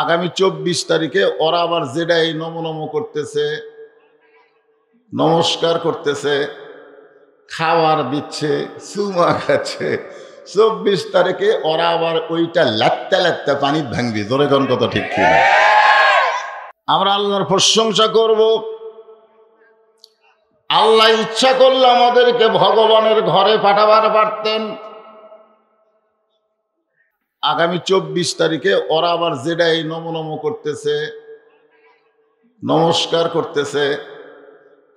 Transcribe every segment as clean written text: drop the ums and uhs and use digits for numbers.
আগামী 24 তারিখে ওরা আবার যেটা এই নমো নমো করতেছে, নমস্কার করতেছে, খাবার দিচ্ছে, চুমা খাচ্ছে, 24 তারিখে ওরা আবার ওইটা লাত্তা লাত্তা পানি ভাঙবি। জোরে কোন কথা ঠিক কিনা? আমরা আল্লাহর প্রশংসা করব। আল্লাহ ইচ্ছা করলে আমাদেরকে ভগবানের ঘরে পাঠাবার পারতেন। আগামী 24 তারিখে ওরা আবার যেটা এই নমো নমো করতেছে, নমস্কার করতেছে,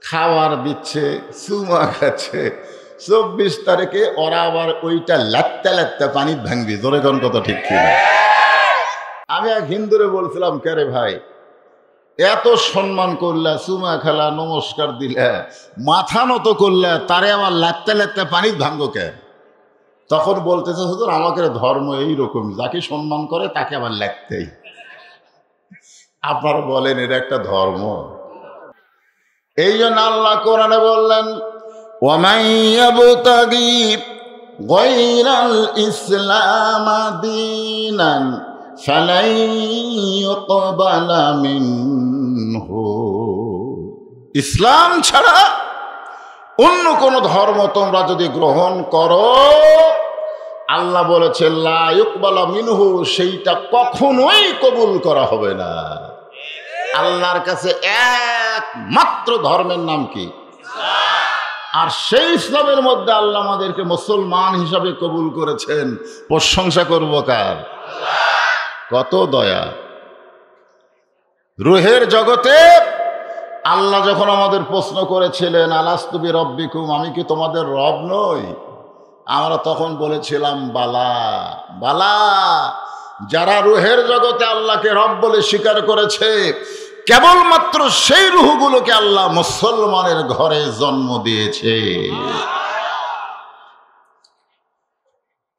খাবার দিচ্ছে, চুমা খাচ্ছে, 24 তারিখে ওরা আবার ওইটা লাত্তা লাত্তা পানি ভাঙবি। জোরে কোন কথা ঠিক কিনা? আমি এক হিন্দুরে বলছিলাম, কে রে ভাই, এত সম্মান করলা, চুমা খেলা, নমস্কার দিলে, মাথা নত করলে, তারে আবার লাত্তা লাত্তা পানি ভাঙবো কে? তখন বলতেছে, হুজুর আমাকে ধর্ম এইরকম, যাকে সম্মান করে তাকে আবার লাগতেই। আপনারা বলেন এটা একটা ধর্ম? এই জন্য আল্লাহ কোরআনে বললেন, ওয়ামান ইয়াবতাগি গায়রাল ইসলাম দীনান ফালাই ইউকবালা মিনহু। ইসলাম ছাড়া অন্য কোন ধর্ম তোমরা যদি গ্রহণ করো, আল্লাহ বলেছে লা ইউকবালা মিনহু, সেইটা কখনোই কবুল করা হবে না। আল্লাহর কাছে একমাত্র ধর্মের নাম কি? আর সেই ইসলামের মধ্যে আল্লাহ আমাদেরকে মুসলমান হিসাবে কবুল করেছেন। প্রশংসা করব কার? কত দয়া! রূহের জগতে আল্লাহ যখন আমাদের প্রশ্ন করেছিলেন, আলাস্তু বিরব্বিকুম, আমি কি তোমাদের রব নই? আমরা তখন বলেছিলাম বালা। বালা। যারা রূহের জগতে আল্লাহকে রব বলে স্বীকার করেছে, কেবলমাত্র সেই রূহগুলোকে আল্লাহ মুসলমানের ঘরে জন্ম দিয়েছে।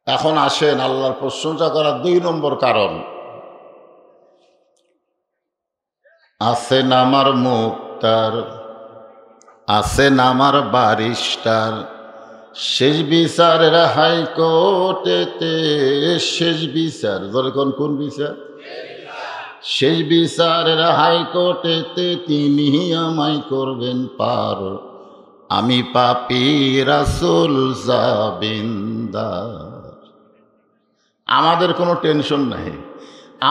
এখন আসেন আল্লাহর প্রশংসা করার 2 নম্বর কারণ। আছেন আমার মুক্তার, আছেন আমার বারিস্টার, শেষ বিচারের হাইকোর্টেতে শেষ বিচার। কোন বিচার? শেষ বিচারের হাইকোর্টেতে তিনি আমায় করবেন পার, আমি পাপী রাসূল জাবিন্দার। আমাদের কোনো টেনশন নাই।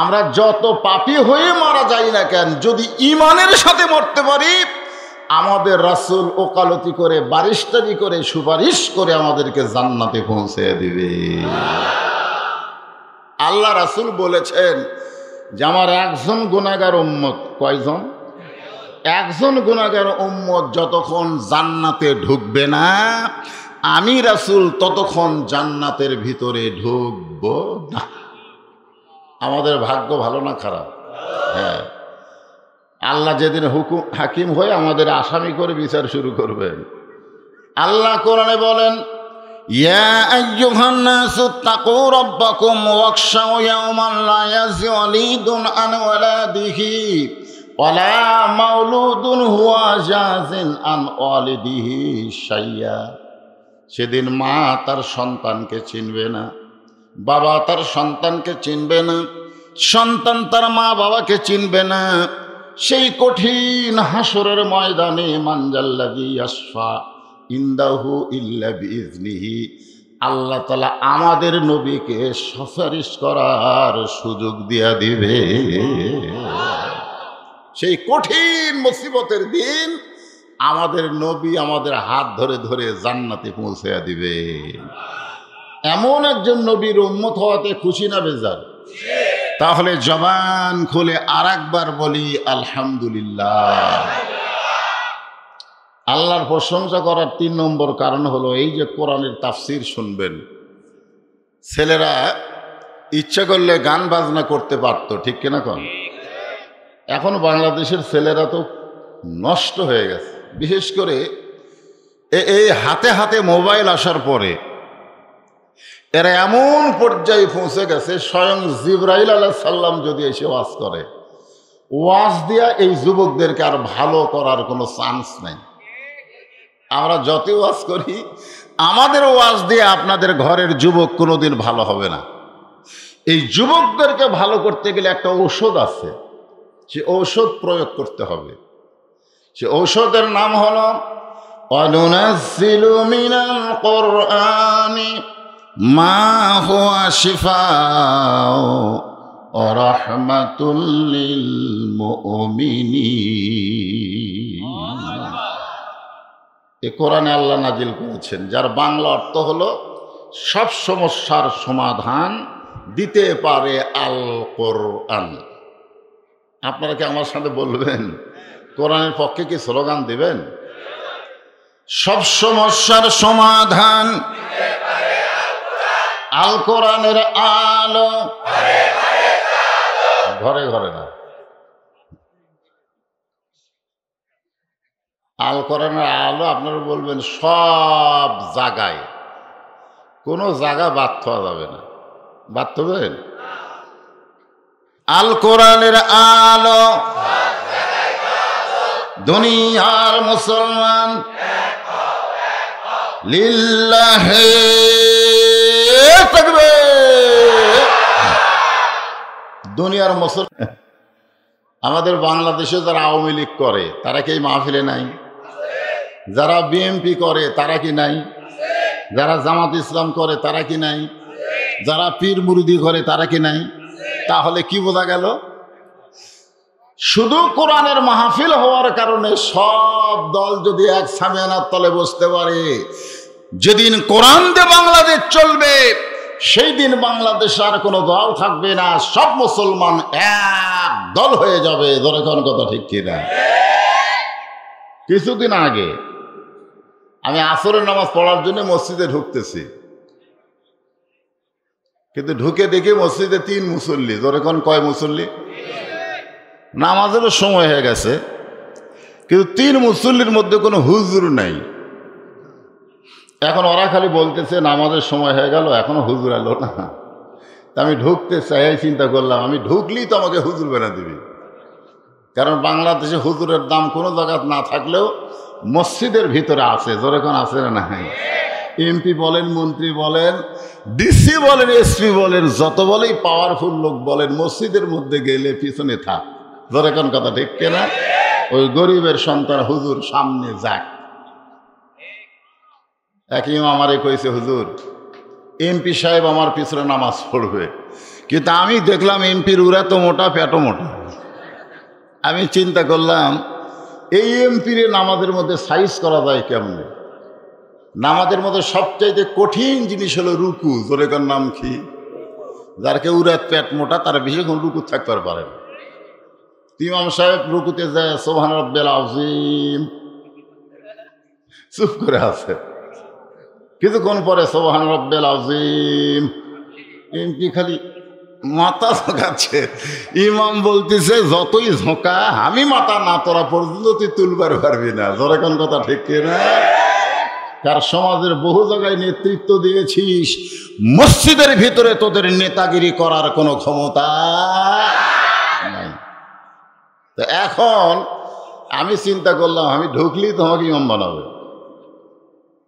আমরা যত পাপী হয়ে মারা যাই না কেন, যদি ঈমানের সাথে মরতে পারি, আমাদের রাসূল ওকালতি করে, বারিস্তারি করে, সুপারিশ করে আমাদেরকে জান্নাতে পৌঁছে দিবে। আল্লাহ রাসূল বলেছেন যে আমার একজন গুনাহগার উম্মত, কয়জন? একজন গুনাহগার উম্মত যতক্ষণ জান্নাতে ঢুকবে না, আমি রাসূল ততক্ষণ জান্নাতের ভিতরে ঢুকব না। আমাদের ভাগ্য ভালো না খারাপ? হ্যাঁ। আল্লাহ যেদিন হাকিম হয়ে আমাদের আসামি করে বিচার শুরু করবেন। আল্লাহ কোরআনে বলেন, ইয়া আইয়ুহান নাসু তাকু রাব্বাকুম ওয়াখশাউ ইয়াওমান লা ইয়াজজি ওয়ালিদুন আন ওয়ালাদিহি ওয়ালা মাউলুদুন হুয়া জাযিন আন ওয়ালিদিহি শাইয়া। সেদিন মা তার সন্তানকে চিনবে না, বাবা তার সন্তানকে চিনবে না, সন্তান তার মা বাবাকে চিনবে না। সেই কঠিন হাসরের ময়দানে মানজাল্লাযী ইয়াশফা ইনদাহু ইল্লা বিইজনিহি, আল্লাহ তাআলা আমাদের নবীকে সুপারিশ করার সুযোগ দিয়া দিবে। সেই কঠিন মুসিবতের দিন আমাদের নবী আমাদের হাত ধরে ধরে জান্নাতে পৌঁছে দিবে। এমন একজন নবীর উম্মত হওয়াতে খুশি না বেজার? তাহলে জবান খুলে আরেকবার বলি আলহামদুলিল্লাহ। আল্লাহর প্রশংসা করার 3 নম্বর কারণ হলো এই যে কোরআনের তাফসীর শুনবেন। ছেলেরা ইচ্ছা করলে গান বাজনা করতে পারতো, ঠিক কিনা কোন? এখন বাংলাদেশের ছেলেরা তো নষ্ট হয়ে গেছে। বিশেষ করে এই হাতে হাতে মোবাইল আসার পরে এরা এমন পর্যায়ে পৌঁছে গেছে, স্বয়ং জিবরাইল আলাইহিস সালাম যদি এসে ওয়াজ করে, ওয়াজ দিয়া এই যুবকদেরকে আর ভালো করার কোনো চান্স নাই। আমরা যত ওয়াজ করি, আমাদের ওয়াজ দিয়ে আপনাদের ঘরের যুবক কোনোদিন ভালো হবে না। এই যুবকদেরকে ভালো করতে গেলে একটা ঔষধ আছে, সে ঔষধ প্রয়োগ করতে হবে। সে ঔষধের নাম হলো অনুনাজ্জিলু মিনাল কুরআনি মা হুয়া শিফাউ ওয়া রাহমাতুল লিল মুমিনিন। এই কোরআনে আল্লাহ নাজিল করেছেন, যার বাংলা অর্থ হলো সব সমস্যার সমাধান দিতে পারে আল কোরআন। আপনারা কি আমার সাথে বলবেন কোরআনের পক্ষে কি স্লোগান দিবেন? সব সমস্যার সমাধান আল কোরআনের আলো, ঘরে ঘরে না, আল কোরআনের আলো আপনারা বলবেন সব জায়গায়, কোনো জায়গা বাদ থাকা যাবে না। বাদ থাকবেন? আল কোরআনের আলো দুনিয়ার মুসলমান লিল্লাহে তাকবীর। দুনিয়ার মুসলমান, আমাদের বাংলাদেশে যারা আওয়ামী লীগ করে তারা কি এই মাহফিলে নাই? যারা বিএনপি করে তারা কি নাই? যারা জামাত ইসলাম করে তারা কি নাই? যারা পীর মুরিদি করে তারা কি নাই? তাহলে কি বোঝা গেল? শুধু কোরআনের মাহফিল হওয়ার কারণে সব দল যদি এক সামিয়ানার তলে বসতে পারে, যেদিন কোরআন দিয়ে বাংলাদেশ চলবে সেই দিন বাংলাদেশে আর কোনো দল থাকবে না, সব মুসলমান এক দল হয়ে যাবে। ধরে কোন কথা ঠিক কিনা? কিছুদিন আগে আমি আসরের নামাজ পড়ার জন্য মসজিদে ঢুকতেছি, কিন্তু ঢুকে দেখি মসজিদে 3 মুসল্লি। ধরে কোন কয় মুসল্লি? নামাজেরও সময় হয়ে গেছে, কিন্তু 3 মুসল্লির মধ্যে কোনো হুজুর নাই। এখন ওরা খালি বলতেছে নামাজের সময় হয়ে গেল, এখনো হুজুর এলো না। তা আমি ঢুকতে চাই, চিন্তা করলাম আমি ঢুকলেই তো আমাকে হুজুর বানা দিবি, কারণ বাংলাদেশে হুজুরের দাম কোনো জায়গায় না থাকলেও মসজিদের ভিতরে আছে। যেরকম আছে না নাই? এমপি বলেন, মন্ত্রী বলেন, ডিসি বলেন, এসপি বলেন, যত বলেই পাওয়ারফুল লোক বলেন, মসজিদের মধ্যে গেলে পিছনে থাক। যেরকম কথা ঠিক কিনা? ওই গরিবের সন্তান হুজুর সামনে যাক। এক ইমাম আমারে কইছে, হুজুর এমপি সাহেব আমার পিছনে নামাজ পড়বে, কিন্তু আমি দেখলাম এমপির উড়া তো মোটা, পেটও মোটা। আমি চিন্তা করলাম এই এমপির নামাজের মধ্যে সাইজ করা যায় কেমনে? নামাজের মধ্যে সবচাইতে কঠিন জিনিস হলো রুকু। জোরেকার নাম কি? যার কেউ উড়াত পেট মোটা তারা বেশিক্ষণ রুকু থাকতে পারে না। ইমাম সাহেব রুকুতে যায় সুবহান রাব্বিল আযীম, চুপ করে আছে, কিছুক্ষণ পরে সুবহান রাব্বিল আযীম। এমপি খালি মাথা ঝোঁকাচ্ছে। ইমাম বলতেছে যতই ঝোঁকা, আমি মাথা না তোরা পর্যন্ত তুই তুলবার পারবি না। জোরেকান কথা ঠিক কিনা? তার সমাজের বহু জায়গায় নেতৃত্ব দিয়েছিস, মসজিদের ভিতরে তোদের নেতাগিরি করার কোনো ক্ষমতা নাই। তো এখন আমি চিন্তা করলাম আমি ঢুকলেই তোমাকে ইমাম বানাবে।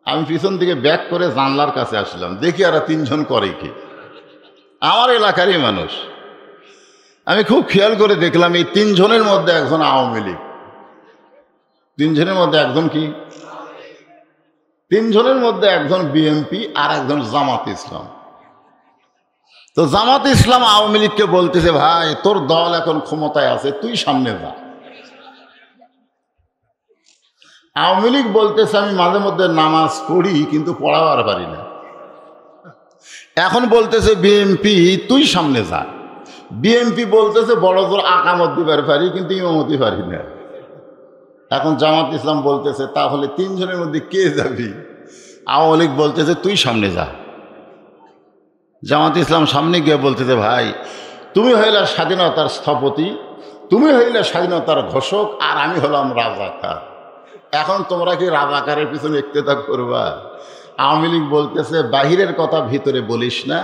আমি পিছন থেকে ব্যাক করে জানলার কাছে আসলাম, দেখি আর 3 জন করে কি, আমার এলাকারই মানুষ। আমি খুব খেয়াল করে দেখলাম এই 3 জনের মধ্যে একজন আওয়ামী লীগ, 3 জনের মধ্যে একজন কি, 3 জনের মধ্যে একজন বিএনপি আর একজন জামাত ইসলাম। তো জামাত ইসলাম আওয়ামী লীগকে বলতেছে, ভাই তোর দল এখন ক্ষমতায় আছে, তুই সামনে যা। আওয়ামী লীগ বলতেছে আমি মাঝে মধ্যে নামাজ পড়ি কিন্তু পড়াবার পারি না। এখন বলতেছে বিএনপি তুই সামনে যা। বিএনপি বলতেছে বড় জোর আকামত দিবার পারি কিন্তু ইমামতি পারি না। এখন জামাত ইসলাম বলতেছে তাহলে 3 জনের মধ্যে কে যাবি? আওয়ামী লীগ বলতেছে তুই সামনে যা। জামাত ইসলাম সামনে গিয়ে বলতেছে, ভাই তুমি হইলে স্বাধীনতার স্থপতি, তুমি হইলে স্বাধীনতার ঘোষক, আর আমি হলাম রাজাকার। এখন তোমরা কি রাজাকারের পিছনে ইক্তেদা করবা? আওয়ামী লীগ বলতেছে বাহিরের কথা ভিতরে বলিস না,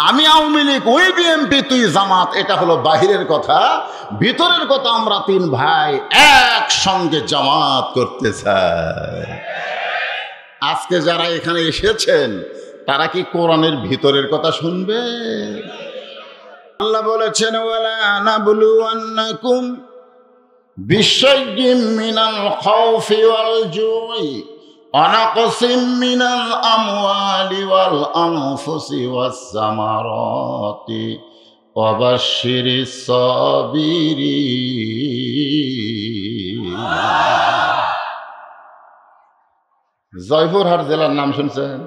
আমি আওয়ামী লীগ, ওই বিএনপি, তুই জামাত, এটা হলো বাহিরের কথা, ভিতরের কথা আমরা 3 ভাই একসঙ্গে জামাত করতে চাই। আজকে যারা এখানে এসেছেন তারা কি কোরআনের ভিতরের কথা শুনবে? আল্লাহ বলেছেন ওয়ালা নাবলুওয়ান্নাকুম বিশাইয়্যিম মিনাল খাউফি ওয়াল জুই ওয়া নাকসিম মিনাল আমওয়ালি ওয়াল আনফুসি ওয়াস সামারাতি ওয়া বাশশিরিস সাবিরিন। জয়পুরহাট জেলার নাম শুনছেন?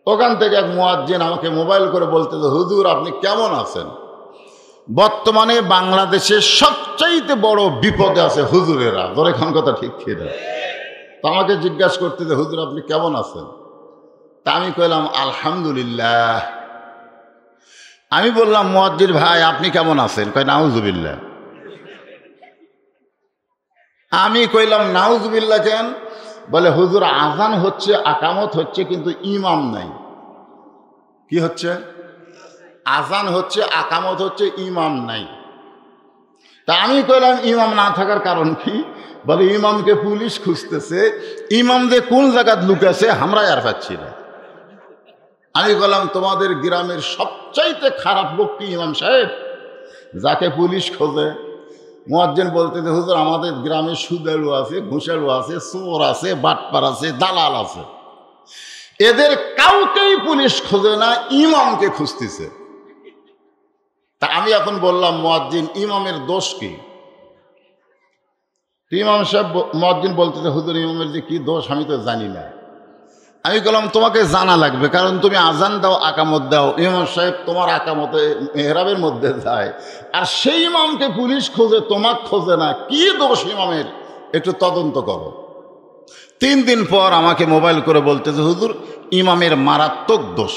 ওখান থেকে এক মুয়াজ্জিন আমাকে মোবাইল করে বলতে, হুজুর আপনি কেমন আছেন? বর্তমানে বাংলাদেশের সবচাইতে বড় বিপদে আছে হুজুরেরা। ধরে খান কথা ঠিক ছিল। তো আমাকে জিজ্ঞাসা করতে যে হুজুর আপনি কেমন আছেন? তা আমি কইলাম আলহামদুলিল্লাহ। আমি বললাম মুয়াজ্জিন ভাই আপনি কেমন আছেন? কয় নাউজুবিল্লাহ। আমি কইলাম নাউজুবিল্লাহ কেন? বলে হুজুর আজান হচ্ছে, আকামত হচ্ছে, কিন্তু ইমাম নাই। কি হচ্ছে? আজান হচ্ছে, আকামত হচ্ছে, ইমাম নাই। তা আমি কইলাম ইমাম না থাকার কারণ কি? বলে ইমামকে পুলিশ খুঁজতেছে, ইমাম যে কোন জায়গায় লুকাছে আমরাই আর পাচ্ছি না। আমি বললাম তোমাদের গ্রামের সবচাইতে খারাপ লোক কি ইমাম সাহেব, যাকে পুলিশ খোঁজে? মুয়াজ্জিন বলতে যে হুজুর আমাদের গ্রামে সুদেলু আছে, ঘুষালু আছে, চোর আছে, বাটপার আছে, দালাল আছে, এদের কাউকেই পুলিশ খোঁজে না, ইমামকে খুঁজতেছে। তা আমি এখন বললাম মুয়াজ্জিন ইমামের দোষ কি? ইমাম সাহেব মুয়াজ্জিন বলতেছে হুজুর ইমামের যে কি দোষ আমি তো জানি না। আমি বললাম তোমাকে জানা লাগবে, কারণ তুমি আজান দাও, আকামত দাও, ইমাম সাহেব তোমার আকামতে মেহরাবের মধ্যে যায়, আর সেই ইমামকে পুলিশ খোঁজে, তোমাকে খোঁজে না। কি দোষ ইমামের? একটু তদন্ত করো। 3 দিন পর আমাকে মোবাইল করে বলতেছে হুজুর ইমামের মারাত্মক দোষ।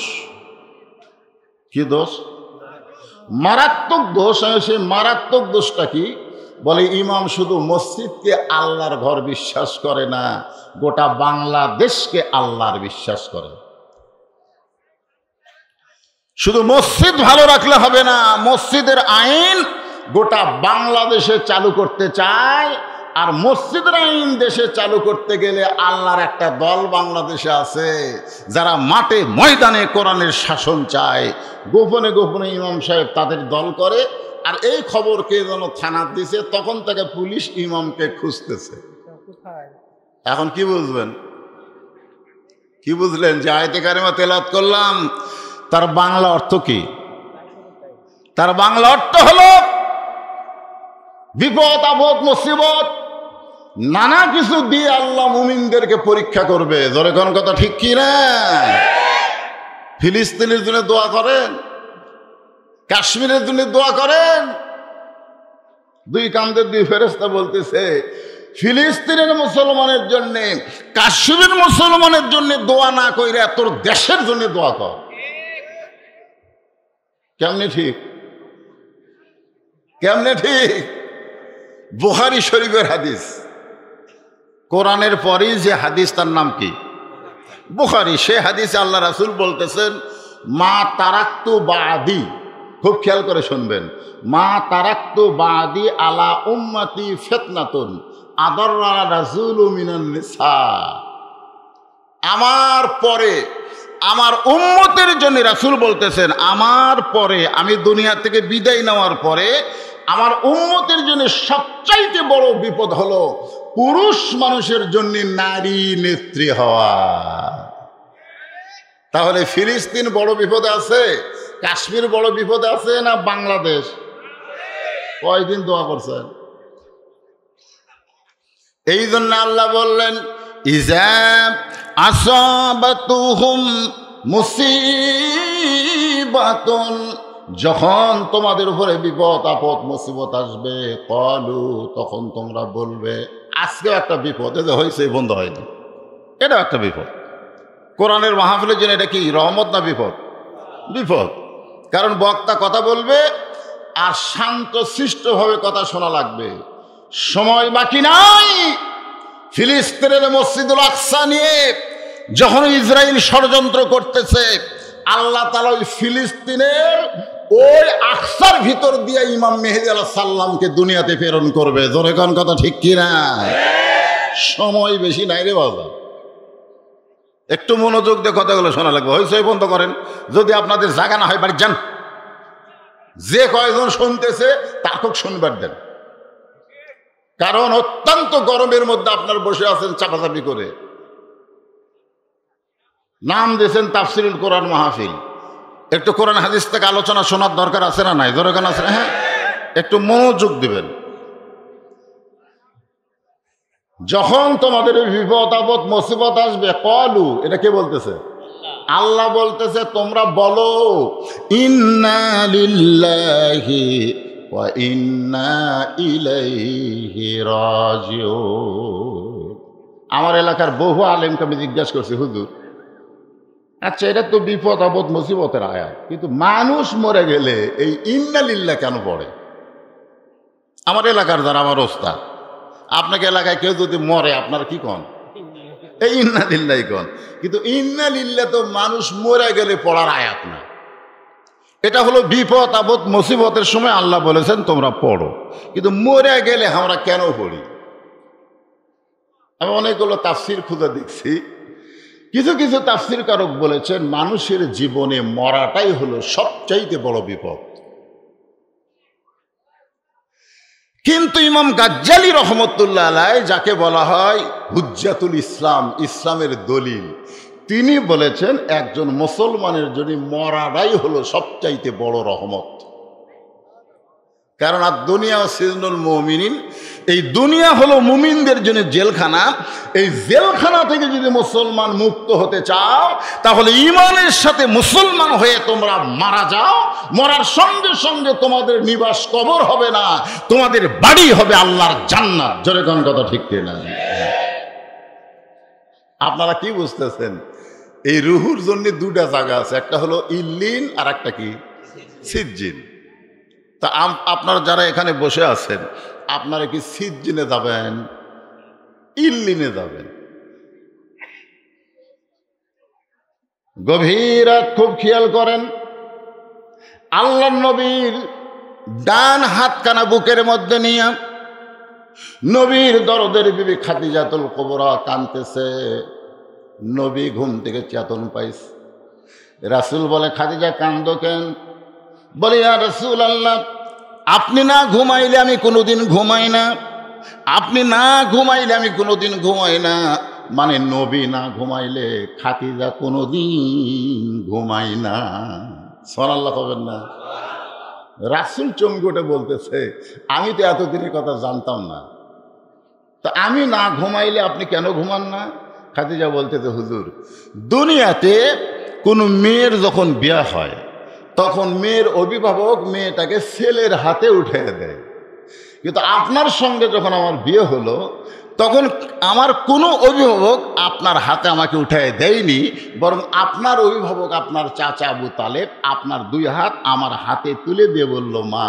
কি দোষ? মারাত্মক দোষ। সেই মারাত্মক দোষটা কি? বলে ইমাম শুধু মসজিদকে আল্লাহর ঘর বিশ্বাস করে না, গোটা বাংলাদেশকে আল্লাহর বিশ্বাস করে। শুধু মসজিদ ভালো রাখলে হবে না, মসজিদের আইন গোটা বাংলাদেশে চালু করতে চায়। আর মসজিদের আইন দেশে চালু করতে গেলে আল্লাহর একটা দল বাংলাদেশে আছে যারা মাঠে ময়দানে কোরআনের শাসন চায়। গোপনে গোপনে ইমাম সাহেব তাদের দল করে, আর এই খবর কে যেন থানা দিছে, তখন থেকে পুলিশ ইমামকে খুঁজতেছে। এখন কি বুঝবেন? কি বুঝলেন? যে আয়াতে কারিমা তেলাওয়াত করলাম তার বাংলা অর্থ কি? তার বাংলা অর্থ হলো বিপদ আপদ মুসিবত নানা কিছু দিয়ে আল্লাহ মুমিনদেরকে পরীক্ষা করবে। জোরে কোন কথা ঠিক কি না? ফিলিস্তিনের জন্য দোয়া করেন, কাশ্মীরের জন্য দোয়া করেন। 2 কান্দের 2 ফেরেশতা বলতেছে ফিলিস্তিনের মুসলমানের জন্য, কাশ্মীরের মুসলমানের জন্য দোয়া না কইরা তোর দেশের জন্য দোয়া কর। কেমনে ঠিক? কেমনে ঠিক? বুখারী শরীফের হাদিস। কোরআনের পরেই যে হাদিস, তার নাম কি? বুখারী। সে হাদিসে আল্লাহ রাসূল বলতেছেন মা তারাক্তু বাদি, খুব খেয়াল করে শুনবেন, মা তারাক্তু বাদি আলা উম্মতি ফিতনাতুন আদাররা রাজুলু মিনান নিসা। আমার পরে আমার উম্মতের জন্য রাসূল বলতেছেন আমার পরে, আমি দুনিয়া থেকে বিদায় নেওয়ার পরে আমার উম্মতের জন্য সবচাইতে বড় বিপদ হলো পুরুষ মানুষের জন্য নারী নেত্রী হওয়া। তাহলে ফিলিস্তিন বড় বিপদে আছে, কাশ্মীর বড় বিপদে আছে না বাংলাদেশ? কয়দিন দোয়া করছেন? এই জন্য আল্লাহ বললেন ইজা আসাবাতুহুম মুসিবাতুন, যখন তোমাদের উপরে বিপদ আপদ মুসিবত আসবে, ক্বালু, তখন তোমরা বলবে, আজকে একটা বিপদ এই যে হয়েছে বন্ধ হয়নি, এটাও একটা বিপদ। কোরআনের মাহফিলের জন্য এটা কি রহমত না বিপদ? বিপদ। কারণ বক্তা কথা বলবে আর শান্ত শিষ্টভাবে কথা শোনা লাগবে। সময় বাকি নাই। ফিলিস্তিনের মসজিদুল আকসা নিয়ে যখন ইসরায়েল ষড়যন্ত্র করতেছে, আল্লাহ তাআলা ওই ফিলিস্তিনের ওই আকসার ভিতর দিয়ে ইমাম মেহেদী আলাইহিস সালামকে দুনিয়াতে প্রেরণ করবে। জোরে কোন কথা ঠিক কিনা? সময় বেশি নাই রে বাবা, একটু মনোযোগ দিয়ে কথাগুলো শোনা লাগবে। হইচই বন্ধ করেন, যদি আপনাদের জায়গা না হয় বাড়ি যান। যে কয়জন শুনতেছে তাকে শুনবার দেন, কারণ অত্যন্ত গরমের মধ্যে আপনার বসে আছেন চাপাচাপি করে। নাম দিয়েছেন তাফসিরুল কোরআন মাহফিল, একটু কোরআন হাদিস থেকে আলোচনা শোনার দরকার আছে না নাই? দরকার আছে, হ্যাঁ, একটু মনোযোগ দিবেন। যখন তোমাদের বিপদ আপদ মুসিবত আসবে, কলু, এটা কে বলতেছে? আল্লাহ বলতেছে তোমরা বলো ইন্না লিল্লাহি ওয়া ইন্না ইলাইহি রাজিউন। আমার এলাকার বহু আলেমকে আমি জিজ্ঞাসা করছি, হুজুর আচ্ছা এটা তো বিপদ আপদ মুসিবতের আয়াত, কিন্তু মানুষ মরে গেলে এই ইন্না লিল্লাহ কেন পড়ে? আমার এলাকার যারা আমার ওস্তাদ, আপনাকে এলাকায় কেউ যদি মরে আপনার কি কন? এই ইন্না লিল্লাহ কন। কিন্তু ইন্না লিল্লাহ তো মানুষ মরে গেলে পড়ার আয়াত না, এটা হলো বিপদ আপদ মুসিবতের সময় আল্লাহ বলেছেন তোমরা পড়ো, কিন্তু মরে গেলে আমরা কেন পড়ি? আমি অনেকগুলো তাফসির খুঁজে দেখছি, কিছু কিছু তাফসির কারক বলেছেন মানুষের জীবনে মরাটাই হলো সবচাইতে বড় বিপদ। কিন্তু ইমাম গাজ্জালি রহমতুল্লাহ আলাইহি, যাকে বলা হয় হুজ্জাতুল ইসলাম, ইসলামের দলিল, তিনি বলেছেন একজন মুসলমানের জন্য মরাটাই হলো সবচাইতে বড় রহমত। কারণ আর দুনিয়া সিজনুল মুমিনিন, এই দুনিয়া হলো মুমিনদের জন্য জেলখানা। এই জেলখানা থেকে যদি মুসলমান মুক্ত হতে চাও তাহলে ঈমানের সাথে মুসলমান হয়ে তোমরা মারা যাও। মরার সঙ্গে সঙ্গে তোমাদের নিবাস কবর হবে না, তোমাদের বাড়ি হবে আল্লাহর জান্নাত। জোরে কোন কথা ঠিক কিনা? আপনারা কি বুঝতেছেন? এই রুহুর জন্য দুটা জায়গা আছে, একটা হলো ইল্লিন আর একটা কি সিজ্জিন। তা আপনারা যারা এখানে বসে আছেন, আপনারা কি সিজ্জিনে যাবেন, ইল্লিনে যাবেন? গভীর খুব খেয়াল করেন, আল্লাহ নবীর ডান হাতখানা বুকের মধ্যে নিয়ে নবীর দরদের বিবি খাদিজাতুল কুবরা কাঁদতেছে। নবী ঘুম থেকে চেতন পাইছে। রাসূল বলে, খাদিজা কান্দো কেন? বলে, ইয়া রাসূলুল্লাহ, আপনি না ঘুমাইলে আমি কোনোদিন ঘুমাই না, আপনি না ঘুমাইলে আমি কোনোদিন ঘুমাই না। মানে নবী না ঘুমাইলে খাদিজা কোনোদিন ঘুমাই না। সুবহানাল্লাহ কবেন না? রাসূল চমকে বলতেছে, আমি তো এতদিনের কথা জানতাম না, তা আমি না ঘুমাইলে আপনি কেন ঘুমান না? খাদিজা বলতেছে, হুজুর, দুনিয়াতে কোনো মেয়ের যখন বিয়ে হয় তখন মেয়ের অভিভাবক মেয়েটাকে ছেলের হাতে উঠে দেয়, কিন্তু আপনার সঙ্গে যখন আমার বিয়ে হলো তখন আমার কোনো অভিভাবক আপনার হাতে আমাকে উঠায় দেয়নি, বরং আপনার অভিভাবক আপনার চাচা আবু তালেব আপনার দুই হাত আমার হাতে তুলে দিয়ে বলল, মা,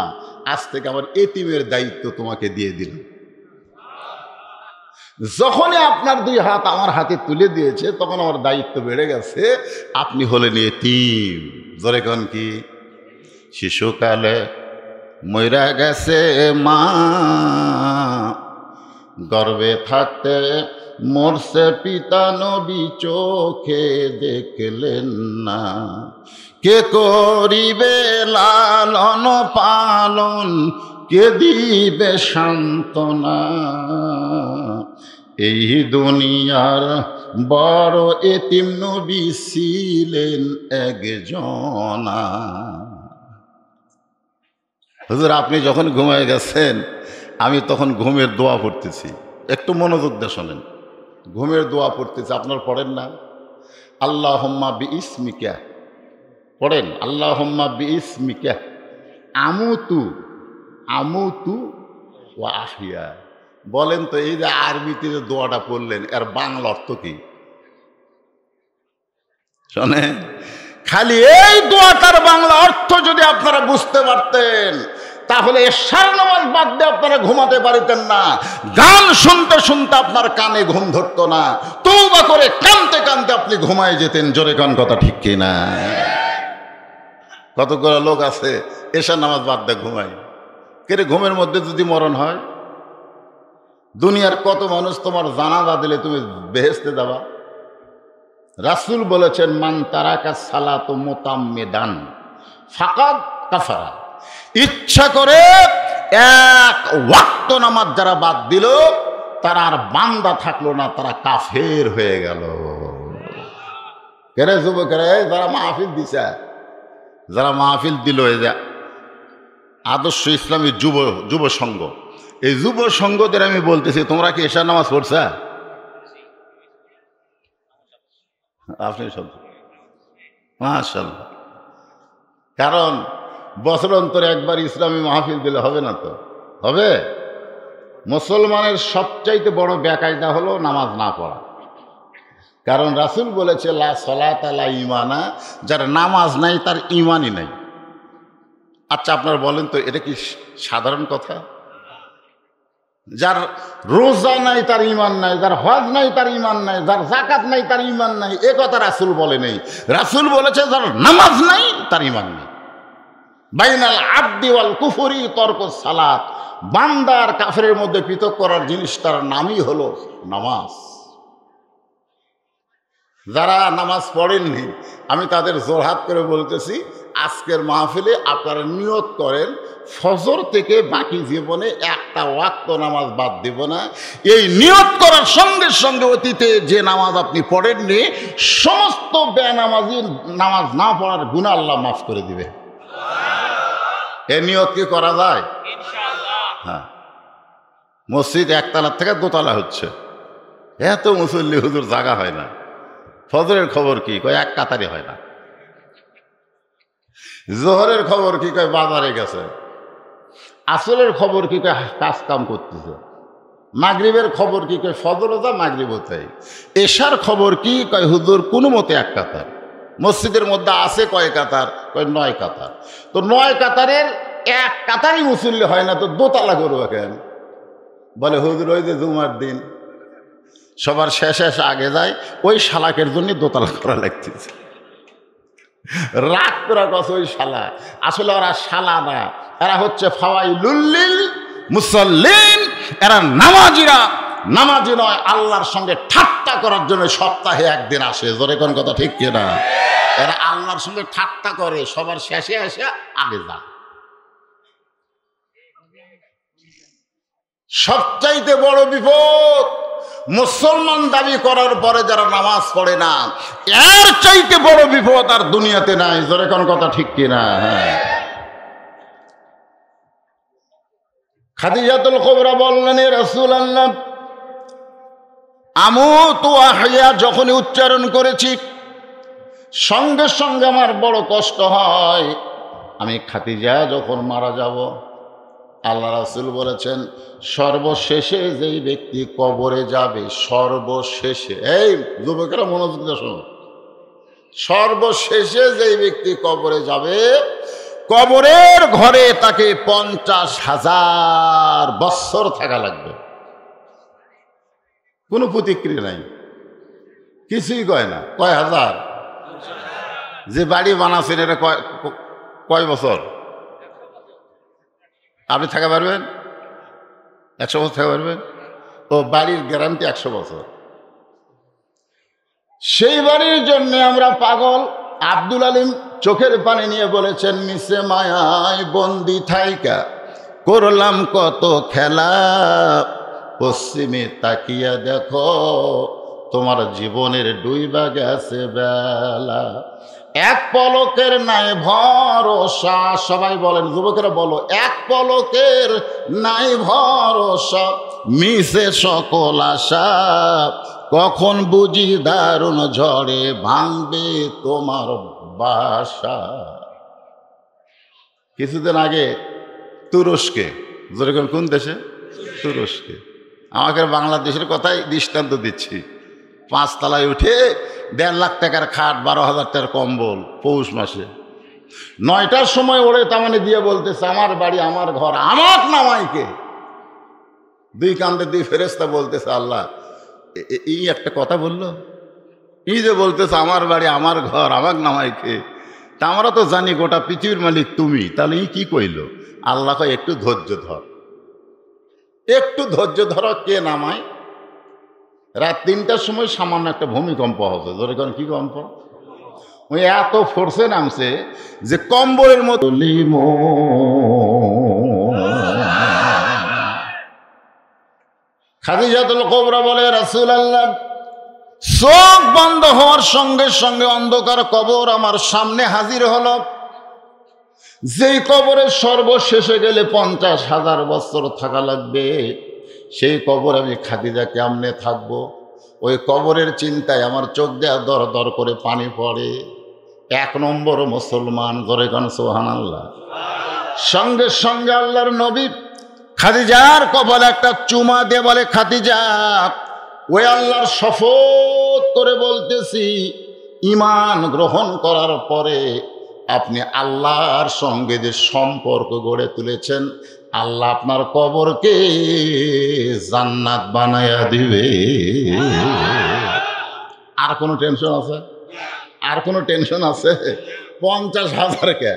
আজ থেকে আমার এতিমের দায়িত্ব তোমাকে দিয়ে দিলাম। যখনই আপনার দুই হাত আমার হাতে তুলে দিয়েছে তখন আমার দায়িত্ব বেড়ে গেছে, আপনি হলেন এতিম। জোরে কোন কি? শিশুকালে মইরা গেছে মা, গর্ভে থাকতে মরছে পিতা, নবী চোখে দেখলেন না। কে করিবে লালন পালন, কে দিবে সান্ত্বনা? এই দুনিয়ার বড় এতিম নবী ছিলেন একজনা। হুজুর, আপনি যখন ঘুমায় গেছেন আমি তখন ঘুমের দোয়া পড়তেছি, একটু মনোযোগ দিয়ে শোনেন। ঘুমের দোয়া পড়তেছি, আপনার পড়েন না? আল্লাহুম্মা বিইসমিকা পড়েন, আল্লাহুম্মা বিইসমিকা আমুতু আমুতু ওয়া আহিয়া। বলেন তো, এই যে আরবিতে যে দোয়াটা পড়লেন এর বাংলা অর্থ কি? শোনেন, খালি এই দোয়াটার বাংলা অর্থ যদি আপনারা বুঝতে পারতেন তাহলে এশার নামাজ বাদ দিয়ে আপনারা ঘুমাতে পারিতেন না, গান শুনতে শুনতে আপনার কানে ঘুম ধরতো না, তওবা করে কাঁদতে কাঁদতে আপনি ঘুমায় যেতেন। জোরে কান কথা ঠিক কিনা? কতগুলো লোক আছে এশার নামাজ বাদ দিয়ে ঘুমায়। কে রে, ঘুমের মধ্যে যদি মরণ হয়? দুনিয়ার কত মানুষ তোমার জানাজা দিলে তুমি বেহেশতে যাবা? রাসূল বলেছেন, মান তারাকা সালাতু মুতাম্মিদান ফাকাদ কাফারা। ইচ্ছা করে এক ওয়াক্ত নামাজ যারা বাদ দিল তারা আর বান্দা থাকলো না, তারা কাফের হয়ে গেল। কেরে যুবকেরা, যারা মাহফিল দিছে, যারা মাহফিল দিল, এই যে আদর্শ ইসলামী যুব সংঘ, এই যুব সংঘদের আমি বলতেছি, তোমরা কি এশার নামাজ পড়ছে? আপনি সব মাশাআল্লাহ। কারণ বছর অন্তরে একবার ইসলামী মাহফিল দিলে হবে না, তো হবে। মুসলমানের সবচাইতে বড় বেকায়দা হলো নামাজ না পড়া। কারণ রাসূল বলেছে লা সালাতা লা ঈমানা, যার নামাজ নাই তার ঈমানই নাই। আচ্ছা আপনারা বলেন তো, এটা কি সাধারণ কথা? যার রোজা নাই তার ঈমান নাই, যার হজ নাই তার ঈমান নাই, যার যাকাত নাই তার ঈমান নাই, এ কথা রাসূল বলে নাই। রাসূল বলেছে যার নামাজ নাই তার ঈমান নেই। বাইনাল আবদি ওয়াল কুফরি তরকুস সালাত, বান্দার কাফেরের মধ্যে পৃথক করার জিনিস তার নামই হলো নামাজ। যারা নামাজ পড়েননি আমি তাদের জোরহাত করে বলতেছি, আজকের মাহফিলে আপনারা নিয়ত করেন ফজর থেকে বাকি জীবনে একটা ওয়াক্ত নামাজ বাদ দেব না। এই নিয়ত করার সঙ্গে সঙ্গে অতীতে যে নামাজ আপনি পড়েননি সমস্ত বেনামাজি নামাজ না পড়ার গুনাহ আল্লাহ মাফ করে দিবে। এ নিয়ত কি করা যায়? হ্যাঁ। মসজিদ একতলা থেকে দোতলা হচ্ছে, এত মুসল্লি হুজুর জায়গা হয় না। ফজরের খবর কি কয় এক কাতারি হয় না। জোহরের খবর কি কয় বাজারে গেছে। আসরের খবর কি কয় কাজ কাম করতেছে। মাগরিবের খবর কি কয় ফজরও যা মাগরিবও তাই। এশার খবর কি কয় হুজুর কোনো মতে এক কাতার। মসজিদের মধ্যে আছে কয় কাতার? কয় 9 কাতার। তো 9 কাতারের এক কাতারই মুসল্লি হয় না, তো দোতলা করবো কেন? বলে হুজুর ওই যে জুমার দিন সবার শেষে আগে যায়, ওই শালাকের জন্য দোতলা করা লাগতেছে। রাগ করা কথা ওই শালা, আসলে ওরা শালা না, এরা হচ্ছে ফাওয়াইলুল লিল মুসাল্লিন। এরা নামাজিরা, নামাজি নয়, আল্লাহর সঙ্গে ঠাট্টা করার জন্য সপ্তাহে একদিন আসে। জোরে কোন কথা ঠিক কিনা? এরা আল্লাহর সঙ্গে ঠাট্টা করে, সবার শেষে এসে আগে যায়। সবচাইতে বড় বিপদ মুসলমান দাবি করার পরে যারা নামাজ পড়ে না, এর চাইতে বড় বিপদ আর দুনিয়াতে নাই। জোরে কোন কথা ঠিক কিনা? হ্যাঁ। খাদিজাতুল কুবরা বললেন, এ রাসূলুল্লাহ, আমুতু আহইয়া যখনই উচ্চারণ করেছি সঙ্গে সঙ্গে আমার বড় কষ্ট হয়। আমি খাদিজা যখন মারা যাব, আল্লাহ রাসূল বলেছেন সর্বশেষে যেই ব্যক্তি কবরে যাবে, সর্বশেষে, এই যুবকেরা মনোযোগ দিয়ে শোনো, সর্বশেষে যেই ব্যক্তি কবরে যাবে, কবরের ঘরে তাকে 50,000 বৎসর থাকা লাগবে। কোনো প্রতিক্রিয়া নাই, কিছুই কয় না। কয় হাজার? যে বাড়ি বানাচ্ছেন এটা কয় বছর আপনি থাকা পারবেন? 100 বছর থাকা পারবেন? ও বাড়ির গ্যারান্টি 100 বছর। সেই বাড়ির জন্য আমরা পাগল। আব্দুল আলিম চোখের পানি নিয়ে বলেছেন, মিশে মায়ায় বন্দি থাইকা করলাম কত খেলা, পশ্চিমে তাকিয়া দেখো তোমার জীবনের ডুইবা গেছে বেলা। এক পলকের নাই ভরসা। সবাই বলেন, যুবকেরা বলো, এক পলকের নাই ভরসা, মিশে সকল আশা, কখন বুঝি দারুণ ঝড়ে ভাঙবে তোমার বাসা। কিছুদিন আগে তুরস্কে, যেরকম কোন দেশে? তুরস্কে। আমাকে বাংলাদেশের কথাই দৃষ্টান্ত দিচ্ছি। 5 তলায় উঠে 1.5 লাখ টাকার খাট, 12,000 টাকার কম্বল, পৌষ মাসে 9টার সময় ওরে তামানে দিয়ে বলতেছে, আমার বাড়ি আমার ঘর আমার নামাইকে। 2 কান্দে 2 ফেরেশতা বলতেছে, আল্লাহ এই একটা কথা বললো, এই যে বলতেছে আমার বাড়ি আমার ঘর আমার নামাইকে, তা আমরা তো জানি গোটা পৃথিবীর মালিক তুমি, তাহলে এই কি কইল? আল্লাহ কয় একটু ধৈর্য ধর, একটু ধৈর্য ধর। কে নামায়? রাত 3টার সময় সামান্য একটা ভূমিকম্প হচ্ছে। ধরে কোন কি কম্প? ওই এত ফোর্সে নামছে যে কম্বলের মতো খাদিজাতুল কুবরা বলে, রাসূলুল্লাহ, চোখ বন্ধ হওয়ার সঙ্গে সঙ্গে অন্ধকার কবর আমার সামনে হাজির হলো। যেই কবরের সর্বশেষে গেলে 50,000 বছর থাকা লাগবে, সেই কবরে আমি খাদিজা কেমনে থাকবো? ওই কবরের চিন্তায় আমার চোখ দেয়া দর দর করে পানি পড়ে। 1 নম্বর মুসলমান, জোরে গান সুবহানাল্লাহ। সঙ্গে সঙ্গে আল্লাহর নবী খাদিজার কপালে একটা চুমা দিয়ে বলে, খাদিজা, ওই আল্লাহর শপথ করে বলতেছি, ঈমান গ্রহণ করার পরে আপনি আল্লাহর সঙ্গে যে সম্পর্ক গড়ে তুলেছেন, আল্লাহ আপনার কবরকে জান্নাত বানায়া দিবে। আর কোনো টেনশন আছে? আর কোনো টেনশন আছে? 50,000 কে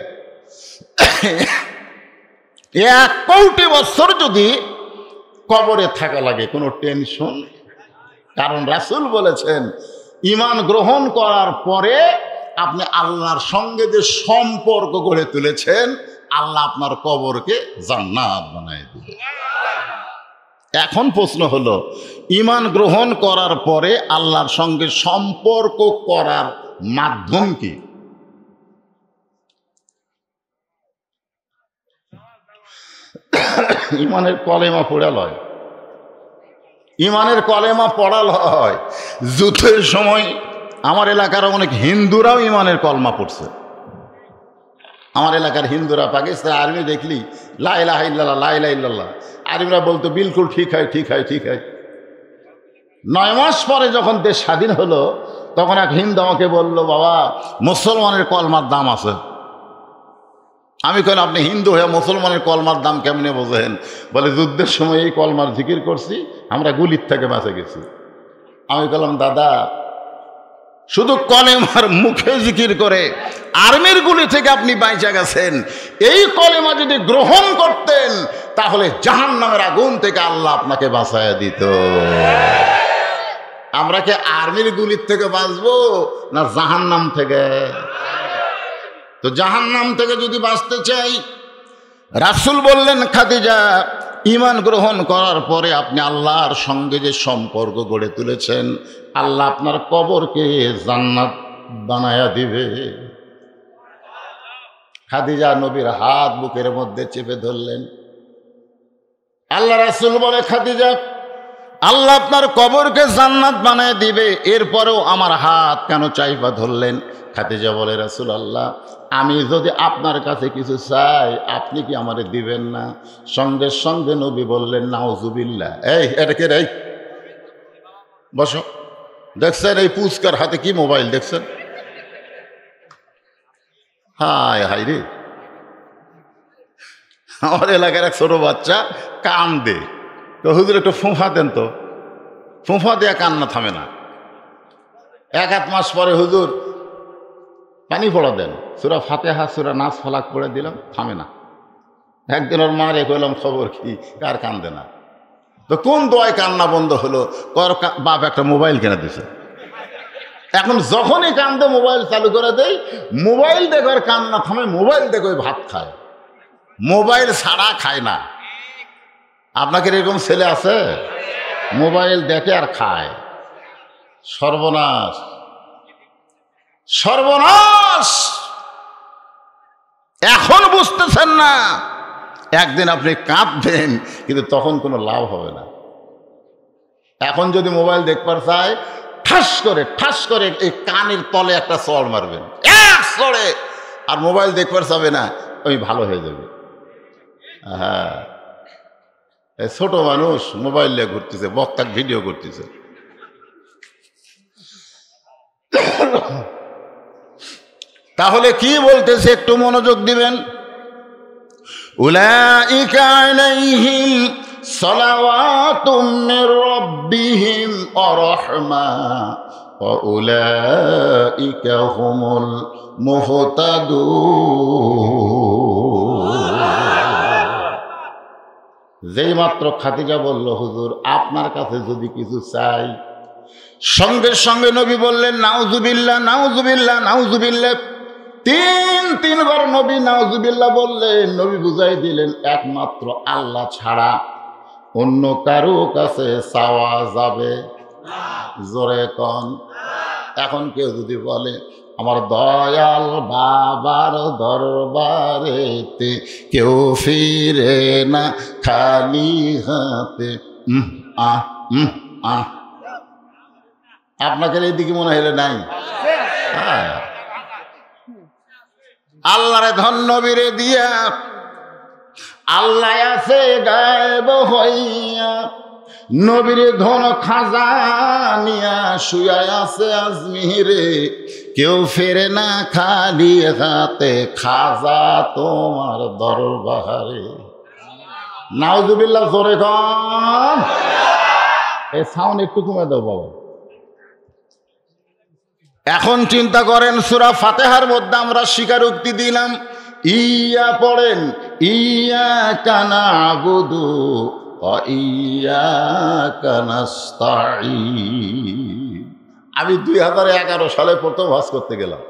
1 কোটি বছর যদি কবরে থাকা লাগে, কোনো টেনশন। কারণ রাসূল বলেছেন, ঈমান গ্রহণ করার পরে আপনি আল্লাহর সঙ্গে যে সম্পর্ক গড়ে তুলেছেন, আল্লাহ আপনার কবরকে জান্নাত বানায় দিবে। এখন প্রশ্ন হলো, ঈমান গ্রহণ করার পরে আল্লাহর সঙ্গে সম্পর্ক করার মাধ্যম কি? ঈমানের কলেমা পড়া লয়, ঈমানের কলেমা পড়া হয়। যুদ্ধের সময় আমার এলাকার অনেক হিন্দুরাও ঈমানের কলমা পড়ছে। আমার এলাকার হিন্দুরা পাকিস্তান আর্মি দেখলি লা ইলাহা ইল্লাল্লাহ, লা ইলাহা ইল্লাল্লাহ, আর্মিরা বলতো বিলকুল ঠিক হয়, ঠিক হয়, ঠিক হয়। 9 মাস পরে যখন দেশ স্বাধীন হলো, তখন এক হিন্দু আমাকে বলল, বাবা, মুসলমানের কলমার দাম আছে। আমি কেন, আপনি হিন্দু হয়ে মুসলমানের কলমার দাম কেমনে বোঝেন? বলে, যুদ্ধের সময় এই কলমার জিকির করছি, আমরা গুলির থেকে বাঁচে গেছি। আমি বললাম, দাদা, শুধু কলেমার মুখে জিকির করে আর্মির গুলি থেকে আপনি বাইচা গেছেন। এই কলেমা যদি গ্রহণ করতেন, তাহলে জাহান্নামের আগুন থেকে আল্লাহ আপনাকে বাঁচায়া দিত। আমরা কি আর্মির গুলির থেকে বাঁচবো না জাহান্নাম থেকে? তো জাহান্নাম থেকে যদি বাঁচতে চাই, রাসূল বললেন, খাদিজা, ঈমান গ্রহণ করার পরে আপনি আল্লাহর সঙ্গে যে সম্পর্ক গড়ে তুলেছেন, আল্লাহ আপনার কবরকে জান্নাত বানায়া দিবে। খাদিজা নবীর হাত বুকের মধ্যে চেপে ধরলেন। আল্লাহ রাসূল বলে, খাদিজা, আল্লাহ আপনার কবরকে জান্নাত বানায় দিবে, এরপরেও আমার হাত কেন চাইপা ধরলেন? খাদিজা বলে, রাসূলুল্লাহ, আমি যদি আপনার কাছে কিছু চাই, আপনি কি আমারে দিবেন না? সঙ্গে সঙ্গে নবী বললেন, নাউজুবিল্লাহ। এই এটাকে রে, বসো। দেখছেন এই পুচকার হাতে কি মোবাইল দেখছেন? হায় হায় রে, আমার এলাকার এক ছোট বাচ্চা কান্দে, তো হুজুর একটু ফুঁফা দেন তো। ফুঁফা দেয়া কান্না থামে না। 1-1 মাস পরে হুজুর পানি পড়া দেন, সূরা ফাতিহা, সূরা নাস, ফালাক পড়ে দিলাম, থামে না। একদিন ওর মারে কইলাম, খবর কি, কার কান্দে না? তো কোন দোয়ায় কান্না বন্ধ হলো? কর বাপ একটা মোবাইল কিনে দিছে। এখন যখনই কান্দে মোবাইল চালু করে দেয়, মোবাইল দেখে ওর কান্না থামে, মোবাইল দেখে ওই ভাত খায়, মোবাইল ছাড়া খায় না। আপনাকে এরকম ছেলে আছে? মোবাইল দেখে আর খায়। সর্বনাশ, সর্বনাশ। এখন বুঝতেছেন না, একদিন আপনি কাঁদবেন, কিন্তু তখন কোনো লাভ হবে না। এখন যদি মোবাইল দেখবার চায়, ঠাস করে এই কানের তলে একটা চড় মারবেন, এক চড়ে, আর মোবাইল দেখবার চাবে না, ওই ভালো হয়ে যাবে। হ্যাঁ, ছোট মানুষ মোবাইল নিয়ে ঘুরতেছে, বক্তাক ভিডিও করতেছে। তাহলে কি বলতেছে একটু মনোযোগ দিবেন। উলাইকা আলাইহিম সালাওয়াতুম মির রাব্বিহিম ওয়া রাহমা ওয়া উলাইকা হুমুল মুহতাদুন। যেই মাত্র খাদিজা বলল, হুজুর আপনার কাছে যদি কিছু চাই, সঙ্গে সঙ্গে নবী বললেন, নাউজুবিল্লাহ, নাউজুবিল্লাহ, নাউজুবিল্লাহ। 3 বার নবী নাউজুবিল্লাহ বললেন। নবী বুঝাই দিলেন, একমাত্র আল্লাহ ছাড়া অন্য কারো কাছে চাওয়া যাবে? জোরে কন। এখন কেউ যদি বলে আমার দয়াল বাবার দরবারেতে কেউ ফিরে না খালি হাতে, আপনাকে এইদিকে মনে হলে নাই? আল্লাহরে ধন্য বীরে দিয়া আল্লাহ আছে গায়েব হইয়া, নবীর ধন খাজানিয়া শুয়া আছে আজমিরে, কেউ ফেরে না খালি হাতে খাজা তোমার দরবারে। নাউজুবিল্লাহ, জোরে কম। এই সাউন্ড একটু কমে দাও বাবা। এখন চিন্তা করেন, সূরা ফাতিহার মধ্যে আমরা স্বীকারোক্তি দিলাম, ইয়া পড়েন, ইয়াকা না'বুদু ওয়া ইয়াকা নাস্তাঈন। আমি 2011 সালে প্রথম হজ করতে গেলাম।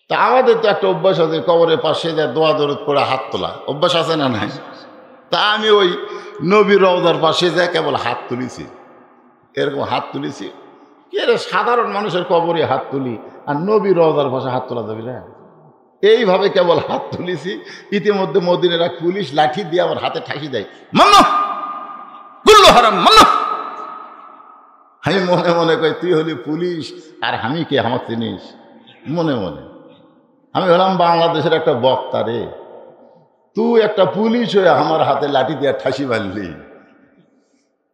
তা আমাদের তো একটা অভ্যাস আছে, কবরের পাশে যা দোয়া দরুদ পড়ে হাত তোলা অভ্যাস আছে না নাই? তা আমি ওই নবীর রওজার পাশে যা কেবল হাত তুলেছি, এরকম হাত তুলেছি। কে রে, সাধারণ মানুষের কবরে হাত তুলি আর নবীর রওজার পাশে হাত তোলা যাবে না? এইভাবে কেবল হাত তুলেছি। ইতিমধ্যে মদিনার এক পুলিশ লাঠি দিয়ে আমার হাতে ঠাসি দেয়, মানো কুল্লু হারাম মানো। আমি মনে মনে কই, তুই হলি পুলিশ আর আমি কে, আমার চিনিস? মনে মনে আমি হলাম বাংলাদেশের একটা বক্তা রে, তুই একটা পুলিশ হয়ে আমার হাতে লাঠি দিয়ে ঠাসি মারলি।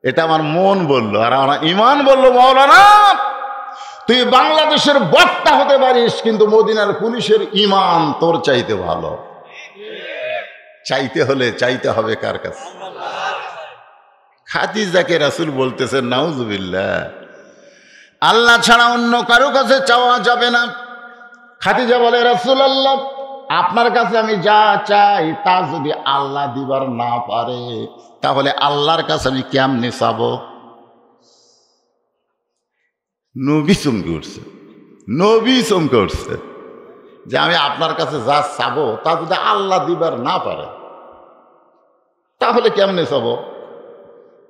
এটা আমার মন বললো, আর আমার ইমান বললো, মাওলানা তুই বাংলাদেশের বক্তা হতে পারিস, কিন্তু মদিনার পুলিশের ইমান তোর চাইতে ভালো। চাইতে হলে চাইতে হবে কার কাছে? খাদিজাকে রাসূল বলতেছেন, নাউজুবিল্লাহ, আল্লাহ ছাড়া অন্য কারো কাছে চাওয়া যাবে না। খাদিজা বলে, রাসূলুল্লাহ আপনার কাছে আমি যা চাই তা যদি আল্লাহ দিবার না পারে, তাহলে আল্লাহর কাছে আমি কেমনে চাবো? নবী চমকে উঠছে, নবী চমকে উঠছে যে আমি আপনার কাছে যা চাবো তা যদি আল্লাহ দিবার না পারে তাহলে কেমনে চাবো?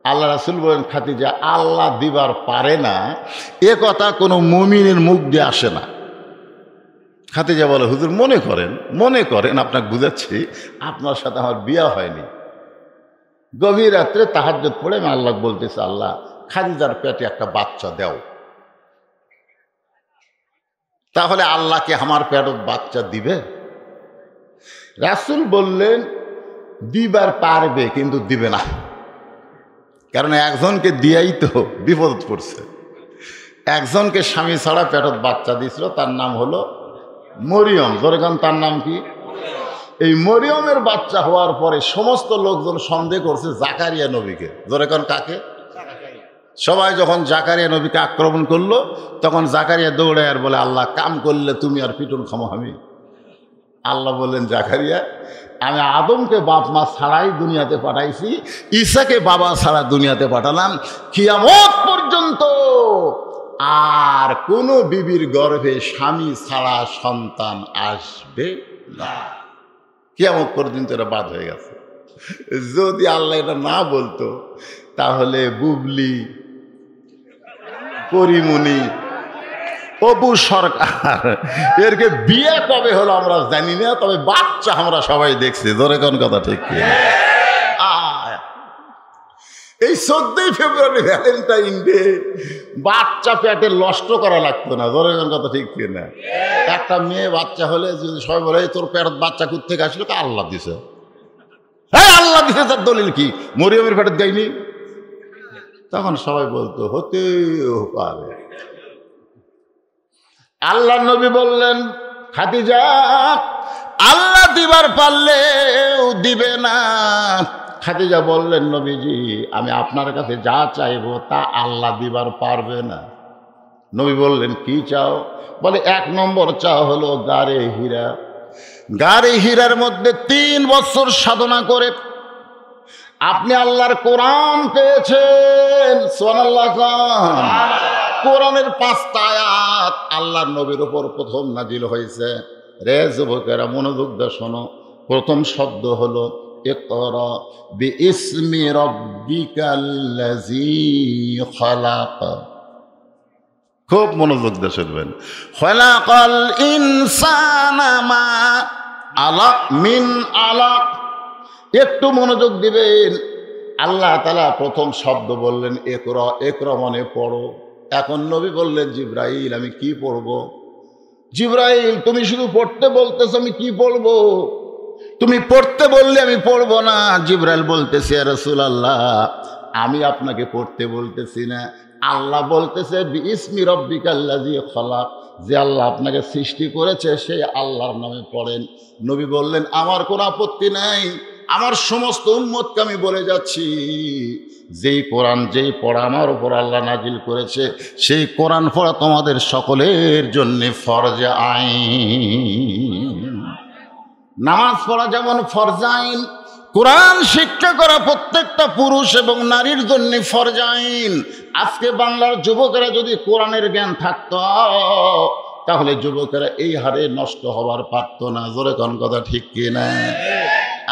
আল্লাহ রাসূল বলেন, খাদিজা আল্লাহ দিবার পারে না এ কথা কোনো মুমিনের মুখ দিয়ে আসে না। খাদিজা বলে, হুজুর মনে করেন আপনাকে বুঝাচ্ছি, আপনার সাথে আমার বিয়ে হয়নি। গভীর রাত্রে তাহাজ্জুদ পড়ে আমি আল্লাহ বলতেছি, আল্লাহ খাদিজার পেটে একটা বাচ্চা দাও। তাহলে আল্লাহকে আমার পেটত বাচ্চা দিবে? রাসূল বললেন, দিবার পারবে কিন্তু দিবে না। কারণ একজনকে দিয়াই তো বিপদ পড়ছে। একজনকে স্বামী ছাড়া পেটত বাচ্চা দিছিল, তার নাম হলো মরিয়ম। যেরকম তার নাম কি? এই মরিয়মের বাচ্চা হওয়ার পরে সমস্ত লোকজন সন্দেহ করছে জাকারিয়া নবীকে। যেরকম কাকে? সবাই যখন জাকারিয়া নবীকে আক্রমণ করলো, তখন জাকারিয়া দৌড়ায় আর বলে, আল্লাহ কাম করলে তুমি আর পিটন খামো আমি। আল্লাহ বললেন, জাকারিয়া আমি আদমকে বাপ মা ছাড়াই দুনিয়াতে পাঠাইছি, ঈসাকে বাবা ছাড়া দুনিয়াতে পাঠালাম, কিয়ামত পর্যন্ত আর কোনো বিবির গর্ভে স্বামী ছাড়া সন্তান আসবে না। কিয়ামত পর্যন্ত এটা বাদ হয়ে গেছে। যদি আল্লাহ এটা না বলতো তাহলে বুবলি, পরিমণি, অপু সরকার এরকে বিয়ে কবে হলো আমরা জানি না, তবে বাচ্চা আমরা সবাই দেখছি। ধরে কোন কথা ঠিক কি? এই 14ই ফেব্রুয়ারি ভ্যালেন্টাইন ডে বাচ্চা পেটে নষ্ট করা লাগতো না। ধরে কোন কথা ঠিক কি না? একটা মেয়ে বাচ্চা হলে যদি সবাই বলে, তোর পেটত বাচ্চা কোথা থেকে আসলো? তা আল্লাহ দিছে। হ্যাঁ আল্লাহ দিছে, তার দলিল কি? মরিয়মের পেটত গাইনি? তখন সবাই বলতো হতেও পারে। আল্লাহ নবী বললেন, খাদিজা আল্লাহ দিবার পারলেও দিবে না। খাদিজা বললেন, নবীজি আমি আপনার কাছে যা চাইবো তা আল্লাহ দিবার পারবে না। নবী বললেন, কি চাও? বলে, 1 নম্বর চাও হলো গারে হীরা। গারে হীরার মধ্যে 3 বছর সাধনা করে আপনি আল্লাহর কোরআন পেয়েছেন। সুবহানাল্লাহ। কোরআনের 5টা আয়াত আল্লাহর নবীর উপর প্রথম নাজিল হয়েছে। রে যুবকেরা মনোযোগ দিয়ে শোনো। প্রথম শব্দ হলো ইকরা বিইসমি রাব্বিকাল্লাযী খালাক। খুব মনোযোগ দিয়ে শুনবেন। খালাকাল ইনসানা মা আলাক মিন আলাক। একটু মনোযোগ দিবেন। আল্লাহ তাআলা প্রথম শব্দ বললেন ইকরা, ইকরা মানে পড়ো। এখন নবী বললেন জিবরাইল আমি কি পড়বো? জিবরাইল তুমি শুধু পড়তে বলতেছো, আমি কি পড়বো? তুমি পড়তে বললে আমি পড়বো না। জিবরাইল বলতেছে ইয়া রাসূলুল্লাহ আমি আপনাকে পড়তে বলতেছি না, আল্লাহ বলতেছে বিইসমি রাব্বিকাল্লাযী খালাক, যে আল্লাহ আপনাকে সৃষ্টি করেছে সেই আল্লাহর নামে পড়েন। নবী বললেন আমার কোনো আপত্তি নাই, আমার সমস্ত উম্মতকে আমি বলে যাচ্ছি যেই কোরআন যেই পড়া আমার উপর আল্লাহ নাজিল করেছে সেই কোরআন পড়া তোমাদের সকলের জন্য ফরজে আইন। নামাজ পড়া যেমন ফরজে আইন, কোরআন শিক্ষা করা প্রত্যেকটা পুরুষ এবং নারীর জন্য ফরজে আইন। আজকে বাংলার যুবকেরা যদি কোরআনের জ্ঞান থাকতো তাহলে যুবকেরা এই হারে নষ্ট হবার পারত না। জোরে কোন কথা ঠিক কি না?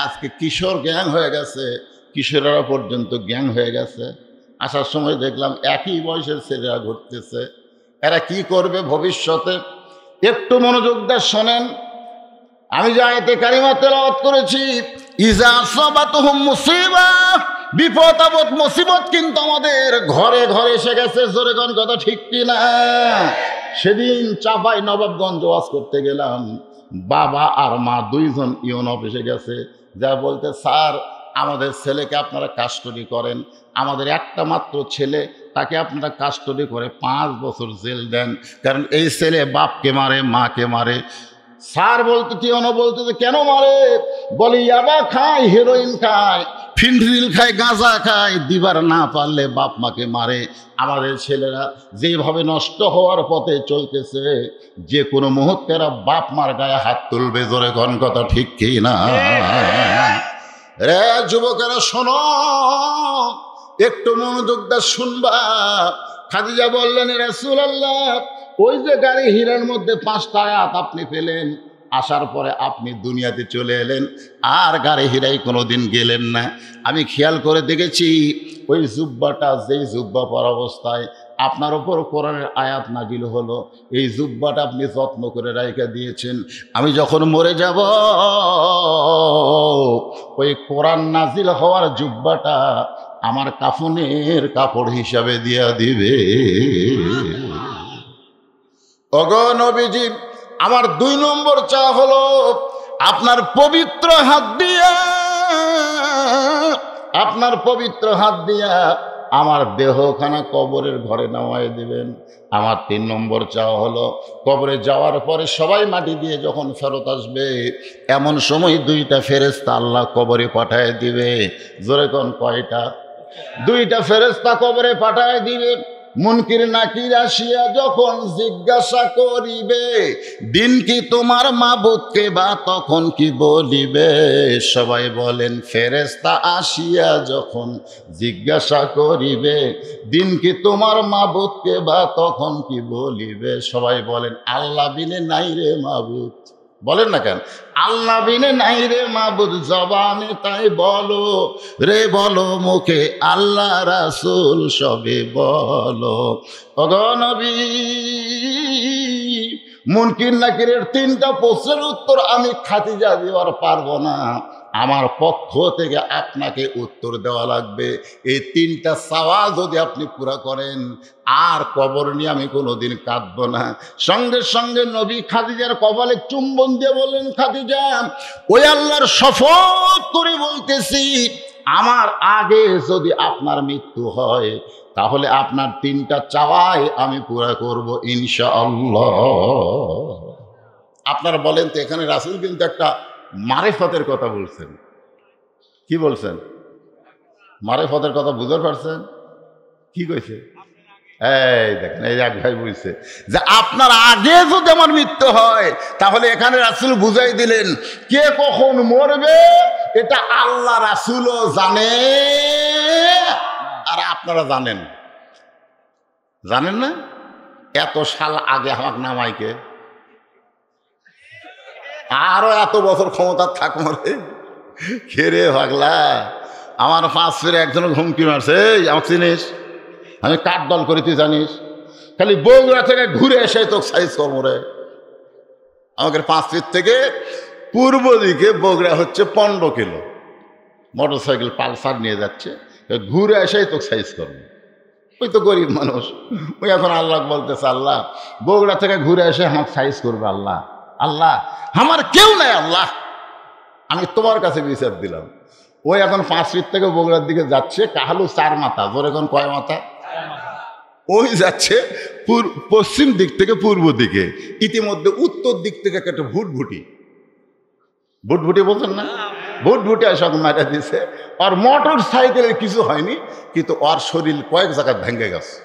আজকে কিশোর গ্যাং হয়ে গেছে, কিশোরেরা পর্যন্ত গ্যাং হয়ে গেছে। আসার সময় দেখলাম একই বয়সের ছেলেরা ঘুরতেছে। এরা কি করবে ভবিষ্যতে? একটু মনোযোগ দিয়ে শোনেন। আমি যে আয়াতে কারিমা তেলাওয়াত করেছি ইজা আসাবাতুহুম মুসিবা, বিপদ আপদ মুসিবত কিন্তু আমাদের ঘরে ঘরে এসে গেছে। জোরে কোন কথা ঠিক কি না? সেদিন চাপাই নবাবগঞ্জ ওয়াজ করতে গেলাম, বাবা আর মা দুইজন ইউন অফিসে গেছে, যা বলতে স্যার আমাদের ছেলেকে আপনারা কাস্টডি করেন, আমাদের একটা মাত্র ছেলে, তাকে আপনারা কাস্টডি করে 5 বছর জেল দেন, কারণ এই ছেলে বাপকে মারে মাকে মারে। স্যার বলতে টিওনো বলতে যে কেন মারে? বলে ইয়াবা খায়, হেরোইন খায়, ফিন্ট্রিল খায়, গাঁজা খায়, দিবার না পারলে বাপ মাকে মারে। আমাদের ছেলেরা যেভাবে নষ্ট হওয়ার পথে চলতেছে যে কোনো মুহূর্তে বাপ মার গায়ে হাত তুলবে। জোরে কোন কথা ঠিক কি না? রে যুবকেরা শোনো, একটু মনোযোগ দিয়ে শুনবা। খাদিজা বললেন রাসূলুল্লাহ ওই যে গাড়ি হীরার মধ্যে 5টা আয়াত আপনি পেলেন, আসার পরে আপনি দুনিয়াতে চলে এলেন, আর গাড়ি হীরায় কোনোদিন গেলেন না। আমি খেয়াল করে দেখেছি ওই জুব্বাটা, যেই জুব্বা পরা অবস্থায় আপনার ওপর কোরআনের আয়াত নাজিল হলো, এই জুব্বাটা আপনি যত্ন করে রাইখা দিয়েছেন। আমি যখন মরে যাব ওই কোরআন নাজিল হওয়ার জুব্বাটা আমার কাফনের কাপড় হিসাবে দিয়া দিবে। ওগো নবীজি, আমার 2 নম্বর চা হলো আপনার পবিত্র হাত দিয়া, আপনার পবিত্র হাত দিয়া আমার দেহখানা কবরের ঘরে নামায় দিবেন। আমার 3 নম্বর চাওয়া হলো কবরে যাওয়ার পরে সবাই মাটি দিয়ে যখন ফেরত আসবে এমন সময় 2টা ফেরেশতা আল্লাহ কবরে পাঠায় দিবে। জোরে কোন কয়টা? 2টা ফেরেশতা কবরে পাঠায় দিবে। মুনকির নাকির আসিয়া যখন জিজ্ঞাসা করিবে দিন কি তোমার মাবুদকে, বা তখন কি বলিবে? সবাই বলেন ফেরেশতা আসিয়া যখন জিজ্ঞাসা করিবে দিন কি তোমার মাবুদকে, বা তখন কি বলিবে? সবাই বলেন আল্লাহ বিনে নাই রে মাবুদ। বলেন না কেন? আল্লাহ বিনে নাই রে মাবুদ, জবানে তাই বলো রে, বলো মুখে আল্লাহ রাসূল সবে বলো। ওগো নবী, মুনকির নাকিরের 3টা প্রশ্নের উত্তর আমি খাদিজা দেওয়ার পারবো না, আমার পক্ষ থেকে আপনাকে উত্তর দেওয়া লাগবে। এই 3টা সওয়াল যদি আপনি পুরা করেন আর কবর নিয়ে আমি কোনোদিন কাঁদব না। সঙ্গে সঙ্গে নবী খাদিজার কপালে চুম্বন দিয়ে বললেন খাদিজা ওই আল্লাহর শপথ করে বলতেছি আমার আগে যদি আপনার মৃত্যু হয় তাহলে আপনার 3টা চাওয়াই আমি পুরা করব ইনশাআল্লাহ। আপনারা বলেন তো, এখানে রাসূল কিন্তু একটা মারেফতের কথা বলছেন। কি বলছেন? মারেফতের কথা বুঝতে পারছেন? কি কইছে? এই দেখেন, এই এক ভাই বলছে যে আপনার আগে যদি আমার মৃত্যু হয় তাহলে এখানে রাসূল বুঝাই দিলেন কে কখন মরবে এটা আল্লাহ রাসূলও জানে, আর আপনারা জানেন। জানেন না? এত সাল আগে আমাকে নামাইকে, আরো এত বছর ক্ষমতা থাক মরে, খেরে ভাগলা, আমার 5 ফিরে একজন হুমকি মারছে, এই আমাকে চিনিস, আমি কার দল করি তুই জানিস, খালি বগুড়া থেকে ঘুরে এসে তো সাইজ কর্ম রে। আমাকে 5 ফিট থেকে পূর্ব দিকে বগুড়া হচ্ছে 15 কিলো, মোটরসাইকেল পালসার নিয়ে যাচ্ছে, ঘুরে এসেই তো সাইজ করবে। ওই তো গরিব মানুষ, ওই এখন আল্লাহ বলতেছে, আল্লাহ বগুড়া থেকে ঘুরে এসে আমার সাইজ করবে। আল্লাহ আল্লাহ আমার কেউ নাই, আল্লাহ আমি তোমার কাছে বিচার দিলাম। ওই এখন 5 ফিট থেকে বগুড়ার দিকে যাচ্ছে, কাহালু 4 মাথা, তোর এখন কয় মাথা? ওই যাচ্ছে পশ্চিম দিক থেকে পূর্ব দিকে, ইতিমধ্যে উত্তর দিক থেকে একটা ভুটভুটি, ভুটভুটি বলছেন না, ভুটভুটি সব মারা দিছে। আর মোটর সাইকেলের কিছু হয়নি, কিন্তু ওর শরীর কয়েক জায়গায় ভেঙে গেছে।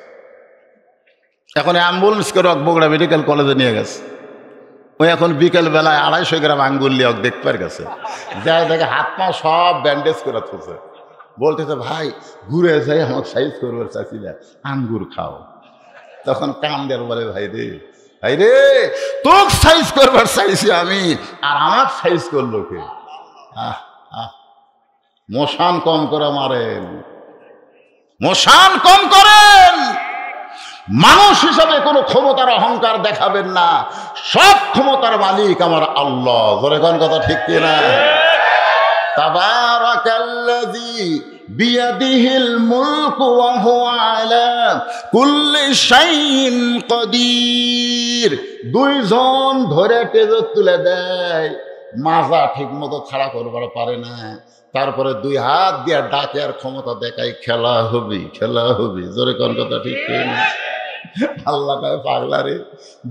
এখন অ্যাম্বুলেন্স করে বগুড়া মেডিকেল কলেজে নিয়ে গেছে। ওই এখন বিকেল বেলায় 250 গ্রাম আঙ্গুল নিয়ে দেখতে গেছে, যাই দেখে হাত পা সব ব্যান্ডেজ করে তুলছে। বলতেছে, ভাই ঘুরে যাই আমার সাইজ করবে চাইছি না, আঙ্গুর খাও। তখন কান্দের বলে, ভাই রে ভাই রে, তোকে সাইজ করবার চাইছি আমি, আর আমার সাইজ করলো কে? মশান কম করে মারেন, মশান কম করেন। মানুষ হিসাবে কোনো ক্ষমতার অহংকার দেখাবেন না, সব ক্ষমতার মালিক আমার আল্লাহ। জোরে কোন কথা ঠিক কিনা? তাবারাকাল্লাযী বিয়াদিহিল মুলকু ওয়া হুয়া আলা কুল্লি শাইইন কাদির। 2 জন ধরে টেজে তুলে দেয়, মাজা ঠিক মতো খাড়া করবার পারে না, তারপরে 2 হাত দিয়ে ডাকে আর ক্ষমতা দেখায়, খেলা হবি খেলা হবি। জোরে কোন কথা ঠিক কিনা? আল্লাহ কয়, পাগলা রে,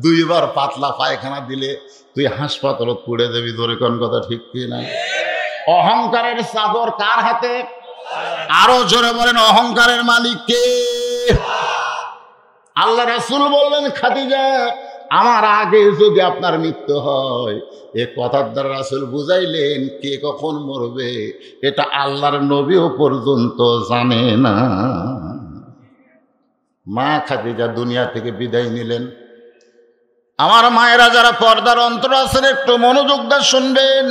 2 বার পাতলা পায়খানা দিলে তুই হাসপাতালত পুড়ে দেবি। জোরে কোন কথা ঠিক কিনা? অহংকারের চাদর কার হাতে? আরো জোরে বলেন, অহংকারের মালিক কে? আল্লাহ রাসূল বললেন, খাদিজা আমার আগে যদি আপনার মৃত্যু হয়, এ কথার দ্বারা রাসূল বুঝাইলেন কে কখন মরবে এটা আল্লাহর নবীও পর্যন্ত জানে না। মা খাদিজা দুনিয়া থেকে বিদায় নিলেন। আমার মায়েরা যারা পর্দার অন্তর আছেন, একটু মনোযোগ দিয়ে শুনবেন।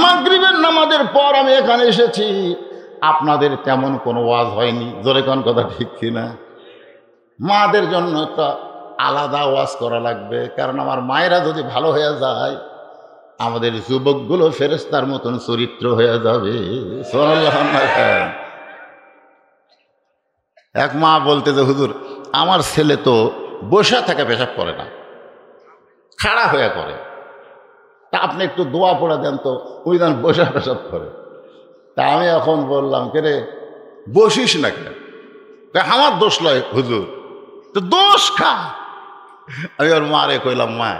মাগরিবের নামাজের পর আমি এখানে এসেছি, আপনাদের তেমন কোনো ওয়াজ হয়নি। জোরে কোন কথা ঠিক কিনা? মাদের জন্য একটা আলাদা ওয়াজ করা লাগবে, কারণ আমার মায়েরা যদি ভালো হয়ে যায়, আমাদের যুবকগুলো ফেরেশতার মতন চরিত্র হয়ে যাবে। সুবহানাল্লাহ। এক মা বলতে যে, হুজুর আমার ছেলে তো বসে থেকে পেশাব করে না, খাড়া হয়ে করে, তা আপনি একটু দোয়া পড়ে দেন তো, ওই দিন বসে পেশাব করে। তা আমি এখন বললাম, কে রে বসিস না কেন? আমার দোষ লয় হুজুর, তো দোষ খা। আমি ওর মারে কইলাম, মা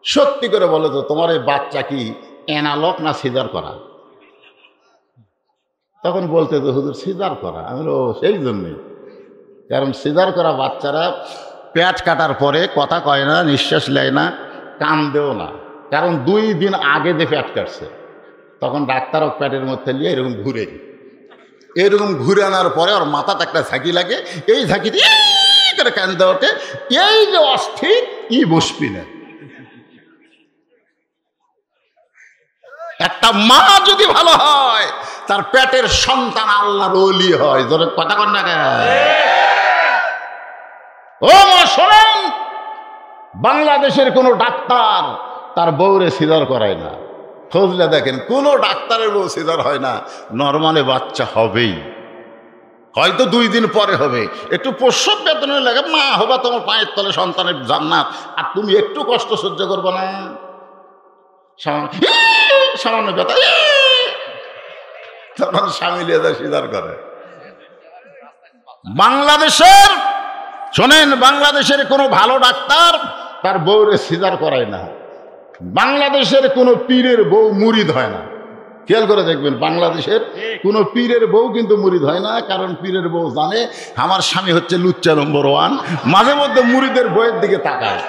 সত্যি করে বলো তো, তোমার এই বাচ্চা কি অ্যানালগ না সিজার করা? তখন বলতে তো, হুজুর সিজার করা। আমি বলো, সেই জন্যই, কারণ সিজার করা বাচ্চারা পেট কাটার পরে কথা কয় না, নিঃশ্বাস নেয় না, কান্দেও না, কারণ 2 দিন আগে যে পেট কাটছে, তখন ডাক্তারও পেটের মধ্যে নিয়ে এরকম ঘুরে আনার পরে ওর মাথাতে একটা ঝাঁকি লাগে, এই ঝাঁকিতে করে কান্দে ওঠে, এই যে অস্থির বসবি না। একটা মা যদি ভালো হয়, তার পেটের সন্তান আল্লাহর ওলি হয়। জোরে কথা কন না কেন? ও মা শোনেন, বাংলাদেশের কোনো ডাক্তার তার বউরে সিজার করায় না। খোঁজলে দেখেন, কোনো ডাক্তারের বউ সিজার হয় না, নরমালে বাচ্চা হবেই, হয়তো 2 দিন পরে হবে। একটু প্রসব বেদনা লাগে, মা হবা, তোমার পায়ের তলে সন্তানের জান্নাত, আর তুমি একটু কষ্ট সহ্য করবে না? সামান্য ব্যথা, তখন স্বামী লিয়ে সিজার করে। বাংলাদেশের শোনেন, বাংলাদেশের কোনো ভালো ডাক্তার তার বউরে সিজার করায় না। বাংলাদেশের কোনো পীরের বউ মুরিদ হয় না। খেয়াল করে দেখবেন, বাংলাদেশের কোনো পীরের বউ কিন্তু মুরিদ হয় না, কারণ পীরের বউ জানে আমার স্বামী হচ্ছে লুচ্চা নম্বর 1। মাঝে মধ্যে মুরিদের বইয়ের দিকে তাকায়,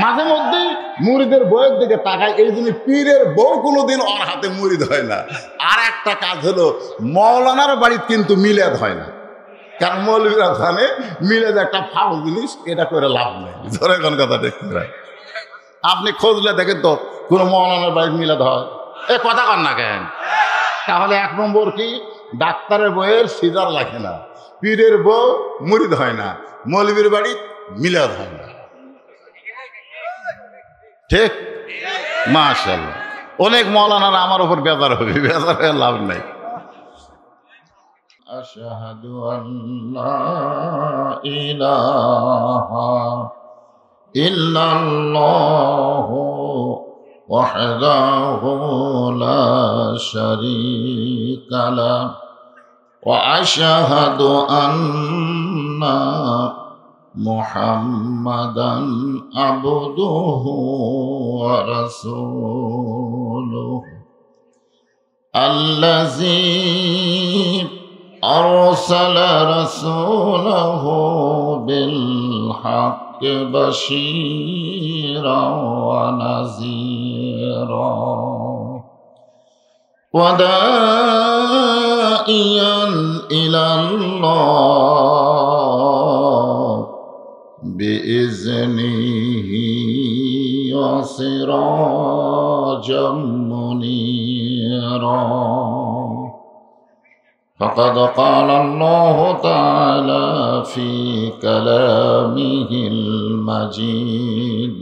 মাঝে মধ্যে মুরিদের বইয়ের দিকে তাকায়, এই জন্য পীরের বউ কোনোদিন ওর হাতে মুরিদ হয় না। আর একটা কাজ হলো, মৌলানার বাড়িতে কিন্তু মিলাদ হয় না, কারণ মৌলবীরা জানে মিলাদ একটা ফাউ জিনিস, এটা করে লাভ নেই। ধরে কোন কথা দেখতে, আপনি খোঁজলে দেখেন তো কোনো মৌলানার বাড়িতে মিলাদ হয়? এ কথা কর না কেন? তাহলে এক নম্বর কি, ডাক্তারের বইয়ের সিজার লাগে না, পীরের বউ মুরিদ হয় না, মৌলবীর বাড়ি মিলাদ হয় না। ঠিক? মাশাআল্লাহ। অনেক মৌলানারা আমার উপর বেজার হবে, বেজার হয়ে লাভ নাই। আশহাদু আল্লা ইলাহা ইল্লাল্লাহু ওয়াহদাহু লা শারীকা লাহু ওয়া আশহাদু আন্না মুহাম্মাদান আবদুহু ওয়া রাসূলুহু আল্লাযী আরসালা রাসূলাহু বিল হাক্কি বাশীরান ওয়া নাযীরান ওয়া দাঈয়ান ইলাল্লাহ বিইজনিহি ওয়া সিরাজাম মুনীরা। فقد قال الله تعالى في كلامه المجيد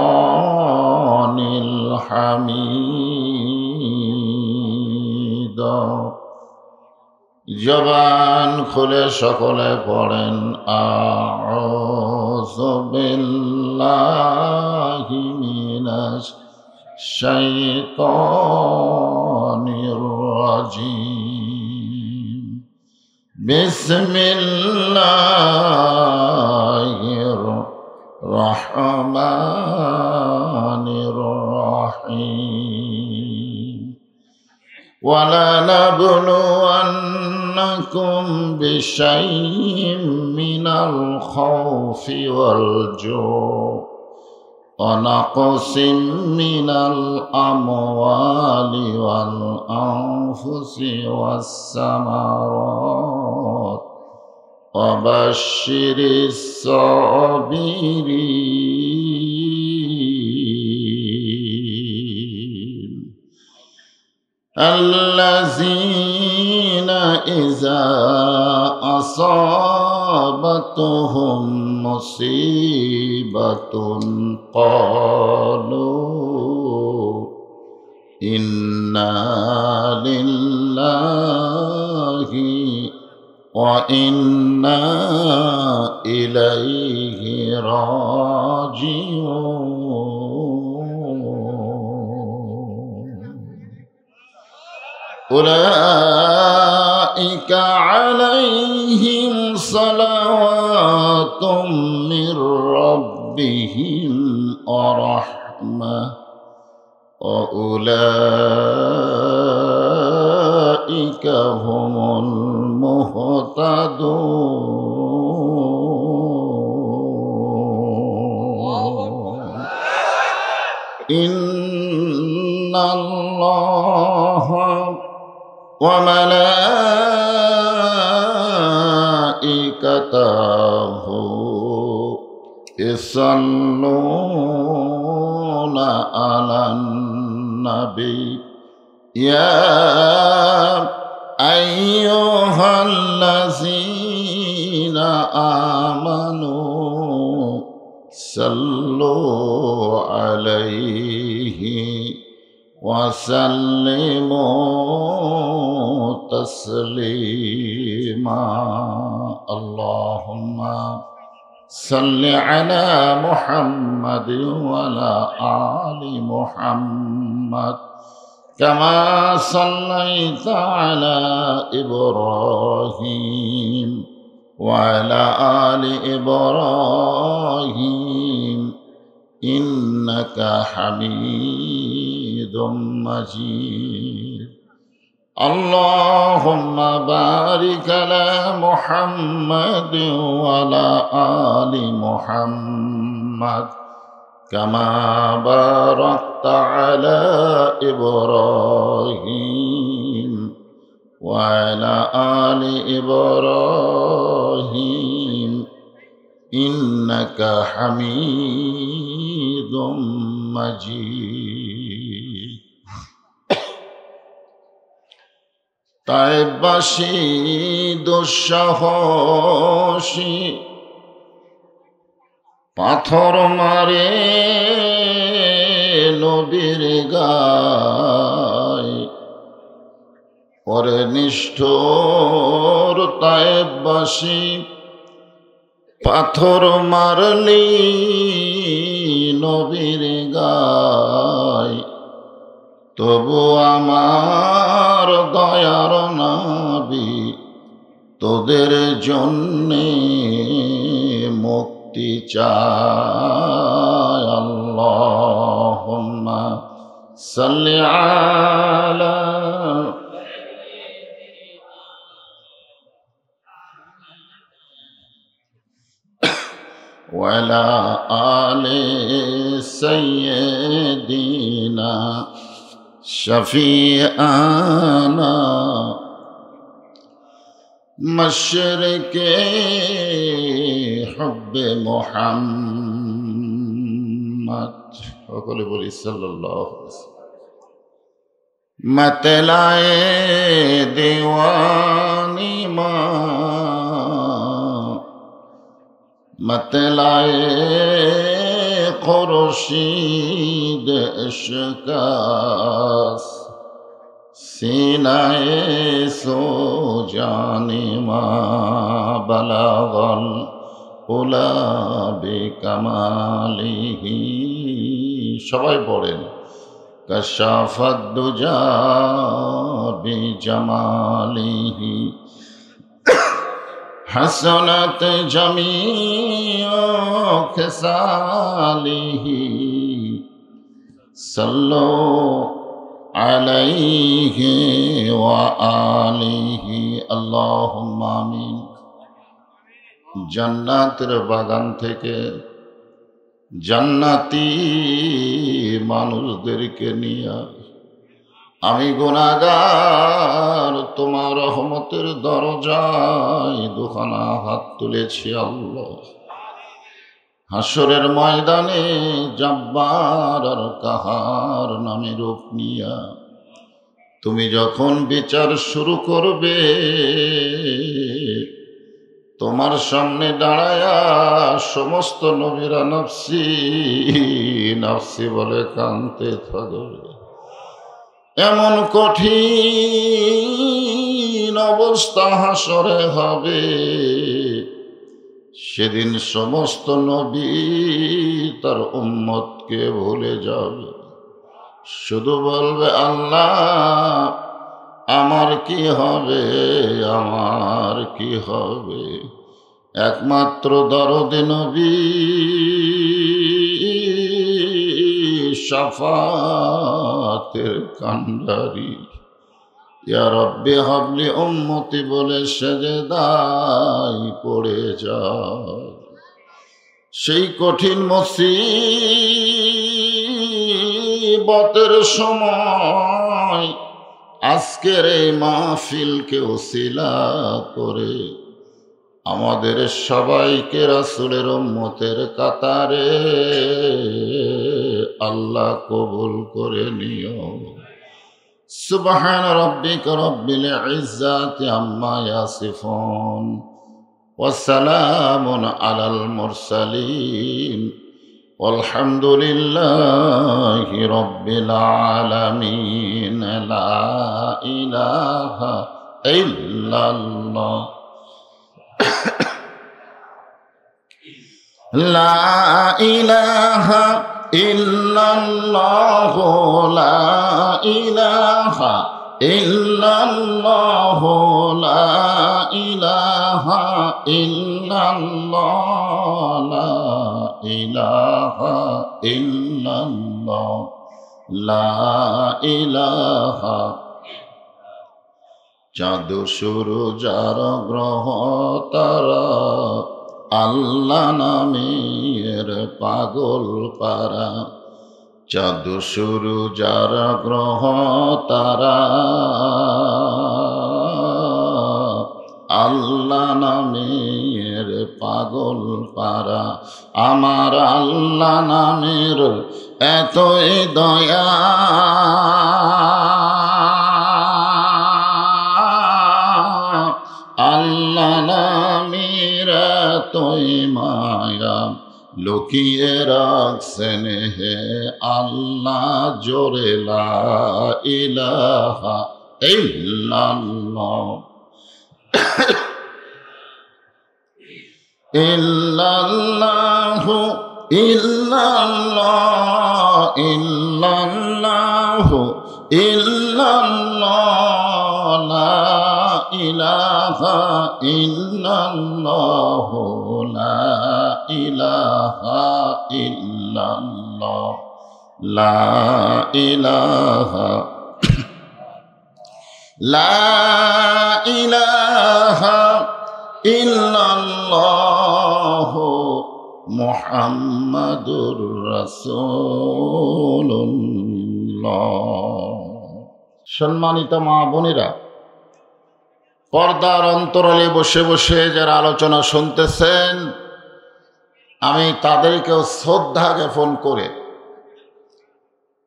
والفرقان الحميد। জবান খুলে সকলে পড়েন আউযু বিল্লাহি মিনাশ শাইতানির রাজিম। বিসমিল্লাহির রহমানির রহিম। وَلَنَبْلُوَنَّكُمْ بِشَيْءٍ مِّنَ الْخَوْفِ وَالْجُوعِ وَنَقْصٍ مِّنَ الْأَمْوَالِ وَالْأَنفُسِ وَالثَّمَرَاتِ وَبَشِّرِ الصَّابِرِينَ الذين إذا أصابتهم مصيبة قالوا إنا لله وإنا إليه راجعون أولئك عليهم صلوات من ربهم ورحمة وأولئك هم المهتدون إن الله وملائكته يصلون على النبي يا أيها الذين آمنوا صلوا عليه وسلموا تسليما اللهم صل على محمد وعلى آل محمد كما صليت على إبراهيم وعلى آل إبراهيم إنك حميد مجيد اللهم بارك على محمد وعلى آل محمد كما باركت على إبراهيم وعلى آل إبراهيم إنك حميد مجيد তায়েববাসী দুঃসাহসী পাথর মারে নবীর গায় পরে নিষ্ঠুর তায়েববাসী পাথর মারলি নবীর গায় তবু আমার দয়ার নবী তোদের জন্যে মুক্তি চায় আল্লাহুম্মা সাল্লি আলা ওয়ালা আলি সাইয়্যিদিনা শফিআনা মশরিকে হুব্বে মুহাম্মদ সকলে বলি সাল্লাল্লাহু আলাইহি ওয়াসাল্লাম মতলায়ে দীওয়ানি মা মতলায়ে খুরশিদ ইশকাস সিনায়ে সো জানে মা বালাগল উলা বিকামালিহি সবাই পড়েন কাশাফাদ দুজা বিজামালিহি হাসনাত জামিউ খিসালিহি সাল্লু আলাইহি ওয়া আলিহি আল্লাহুম্মা আমিন। জান্নাতের বাগান থেকে জান্নাতি মানুষদেরকে নিয়ে আমি গুনাহগার তোমার রহমতের দরজায় দুখানা হাত তুলেছি আল্লাহ। হাসরের ময়দানে জব্বার আর কাহার নামে রূপ নিয়া তুমি যখন বিচার শুরু করবে তোমার সামনে দাঁড়ায়া সমস্ত নবীরা নফসি নফসি বলে কাঁদতে থাকবে। এমন কঠিন অবস্থা হাসরে হবে, সেদিন সমস্ত নবী তার উম্মতকে ভুলে যাবে, শুধু বলবে আল্লাহ আমার কি হবে, আমার কি হবে। একমাত্র দরদে নবী শাফাতের কান্ডারি ইয়া রব্বি হাবলি উম্মতি বলে সেজদায় পড়ে যায়। সেই কঠিন মুসিবতের সময় আজকের এই মাহফিলকে ওসিলা করে আমাদের সবাইকে রাসূলের উম্মতের কাতারে আল্লাহ কবুল করে নিও। সুবহান রাব্বিকা রাব্বিল ইজ্জাতি আম্মা ইয়াসিফুন ওয়া সালামুন আলাল মুরসালিন ওয়ালহামদুলিল্লাহি রাব্বিল আলামিন। লা ইলাহা ইল্লাল্লাহ লা ইলাহা ইল্লাল্লাহ লা ইলাহা ইল্লাল্লাহ লা ইলাহা ইল্লাল্লাহ লা ইলাহা ইল্লাল্লাহ লা ইলাহা। চাঁদ সূরজ আর গ্রহ তারা আল্লাহ নামের পাগল পারা। চাঁদ সূরজ আর গ্রহ তারা আল্লাহ নামের পাগল পারা। আমার আল্লাহ নামের এতই দয়া আল্লাহ নামের এতই মায়া লুকিয়ে রাখছেন হে আল্লাহ জোরে লা ইলাহা ইল্লাল্লাহ ইল্লাল্লাহু ইল্লাল্লাহ ইল্লাল্লাহু ইল্লাল্লাহ লা ইলাহা ইল্লাল্লাহু লা ইলাহা ইল্লাল্লাহ লা ইলাহা লা ইলাহা ইল্লাল্লাহু মুহাম্মাদুর রাসূলুল্লাহ। সম্মানিত মা বোনেরা, পর্দার অন্তরালে বসে বসে যারা আলোচনা শুনতেছেন, আমি তাদেরকেও শ্রদ্ধা জ্ঞাপন করে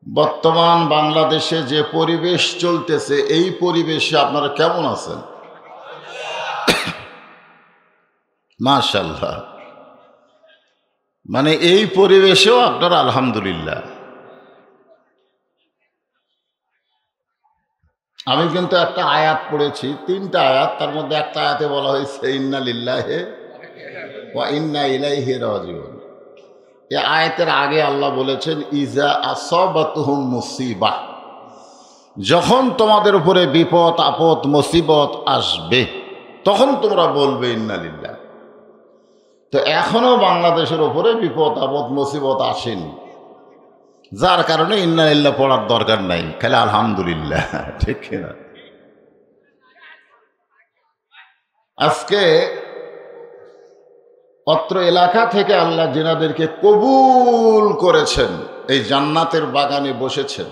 বর্তমান বাংলাদেশে যে পরিবেশ চলতেছে, এই পরিবেশে আপনারা কেমন আছেন? মাশাআল্লাহ, মানে এই পরিবেশেও আপনারা আলহামদুলিল্লাহ। আমি কিন্তু একটা আয়াত পড়েছি, 3টা আয়াত, তার মধ্যে একটা আয়াতে বলা হয়েছে ইন্না লিল্লাহি ওয়া ইন্না ইলাইহি রাজিউন। এই আয়াতের আগে আল্লাহ বলেছেন ইজা আসাবাতুহুম মুসিবাহ, যখন তোমাদের উপরে বিপদ আপদ মুসিবত আসবে তখন তোমরা বলবে ইন্না লিল্লাহ। তো এখনো বাংলাদেশের উপরে বিপদ আপদ মুসিবত আসেনি, যার কারণে ইন্না লিল্লাহ পড়ার দরকার নাই, খালি আলহামদুলিল্লাহ। ঠিক কিনা? আজকে অত্র এলাকা থেকে আল্লাহ যিনাদেরকে কবুল করেছেন, এই জান্নাতের বাগানে বসেছেন,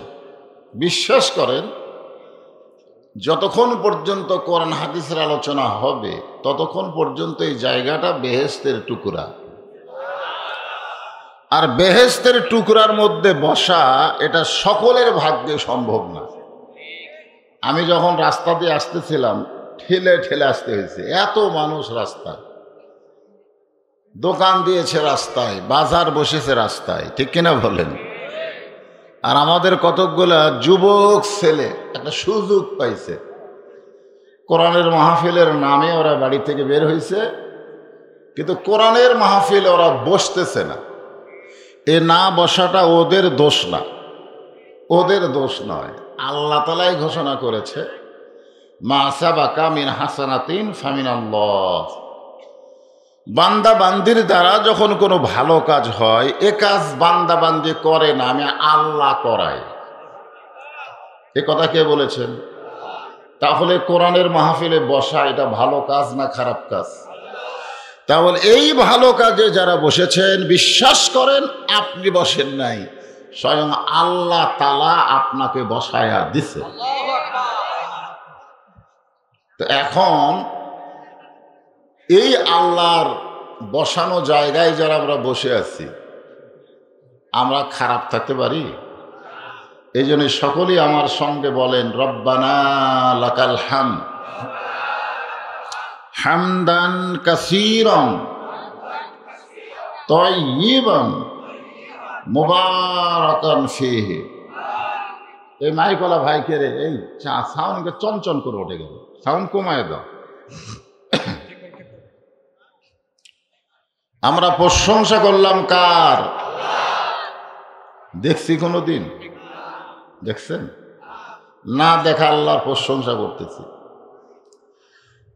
বিশ্বাস করেন যতক্ষণ পর্যন্ত কোরআন হাদিসের আলোচনা হবে ততক্ষণ পর্যন্ত এই জায়গাটা বেহেশতের টুকরা। আর বেহেশতের টুকরার মধ্যে বসা এটা সকলের ভাগ্যে সম্ভব না। আমি যখন রাস্তা দিয়ে আসতেছিলাম, ঠেলে ঠেলে আসতে হয়েছে, এত মানুষ রাস্তায়, দোকান দিয়েছে রাস্তায়, বাজার বসেছে রাস্তায়, ঠিক কিনা বলেন? আর আমাদের কতকগুলা যুবক ছেলে একটা সুযোগ পাইছে, কোরআনের মাহফিলের নামে ওরা বাড়ি থেকে বের হয়েছে, কিন্তু কোরআনের মাহফিলে ওরা বসতেছে না। এ না বসাটা ওদের দোষ না, ওদের দোষ নয়, আল্লাহ তাআলাই ঘোষণা করেছে মা সাবাকা মিন হাসানাতিন ফামিনাল্লাহ। বান্দা বান্দির দ্বারা যখন কোনো ভালো কাজ হয়, এ কাজ বান্দা বান্দি করে না, আমি আল্লাহ করাই। এ কথা কে বলেছেন? তাহলে কোরআনের মাহফিলে বসা এটা ভালো কাজ না খারাপ কাজ? তাহলে এই ভালো কাজে যারা বসেছেন, বিশ্বাস করেন আপনি বসেন নাই, স্বয়ং আল্লাহ তাআলা আপনাকে বসায়া দিছে। তো এখন এই আল্লাহর বসানো জায়গায় যারা আমরা বসে আছি, আমরা খারাপ থাকতে পারি? এই জন্য সকলেই আমার সঙ্গে বলেন রব্বানা লাকাল হামদ হামদান কাসীরান তাইয়িবান মুবারাকান ফীহি। এই মাইকওয়ালা ভাইকে রে, এই সাউন্ডকে চঞ্চল করে উঠে গেল, সাউন্ড কমায় দাও। আমরা প্রশংসা করলাম কার? দেখছি কোনোদিন? দেখছেন? না দেখা আল্লাহর প্রশংসা করতেছি।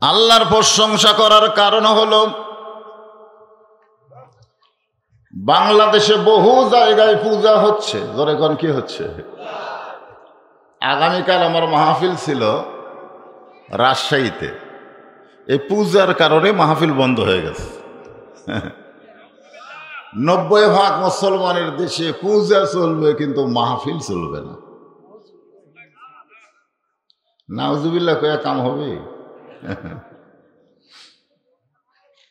আল্লাহর প্রশংসা করার কারণ হলো বাংলাদেশে বহু জায়গায় পূজা হচ্ছে। ধরে কোন কি হচ্ছে? আগামীকাল আমার মাহফিল ছিল রাজশাহীতে, এই পূজার কারণে মাহফিল বন্ধ হয়ে গেছে। 90% মুসলমানের দেশে পূজা চলবে কিন্তু মাহফিল চলবে না। নাউজুবিল্লাহ কয়া কাম হবে?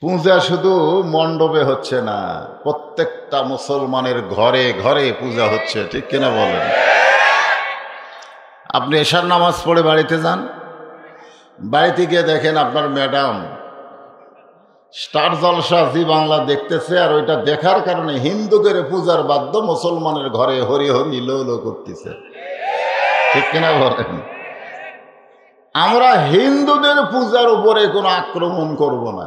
পূজা শুধু মণ্ডপে হচ্ছে না, প্রত্যেকটা মুসলমানের ঘরে ঘরে পূজা হচ্ছে, ঠিক কিনা বলেন? আপনি এশার নামাজ পড়ে বাড়িতে যান, বাড়িতে গিয়ে দেখেন আপনার ম্যাডাম স্টার জলসা জি বাংলা দেখতেছে, আর ওইটা দেখার কারণে হিন্দুদের পূজার বাদ্য মুসলমানের ঘরে হরি হরি লো লো করতেছে, ঠিক কিনা বলেন? আমরা হিন্দুদের পূজার উপরে কোনো আক্রমণ করব না,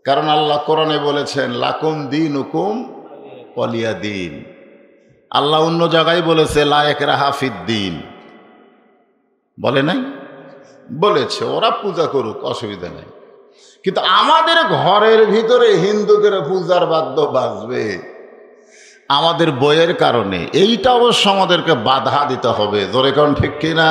কারণ আল্লাহ কোরআনে বলেছেন লাকুম দিন হুকুম ওয়ালিয়া দিন। আল্লাহ অন্য জায়গায় বলেছে লা ইকরাহা ফিদ্দিন, বলে নাই? বলেছে ওরা পূজা করুক, অসুবিধা নেই, কিন্তু আমাদের ঘরের ভিতরে হিন্দুদের পূজার বাদ্য বাজবে আমাদের বইয়ের কারণে, এইটা অবশ্য আমাদেরকে বাধা দিতে হবে। জোরে কোন ঠিক কিনা?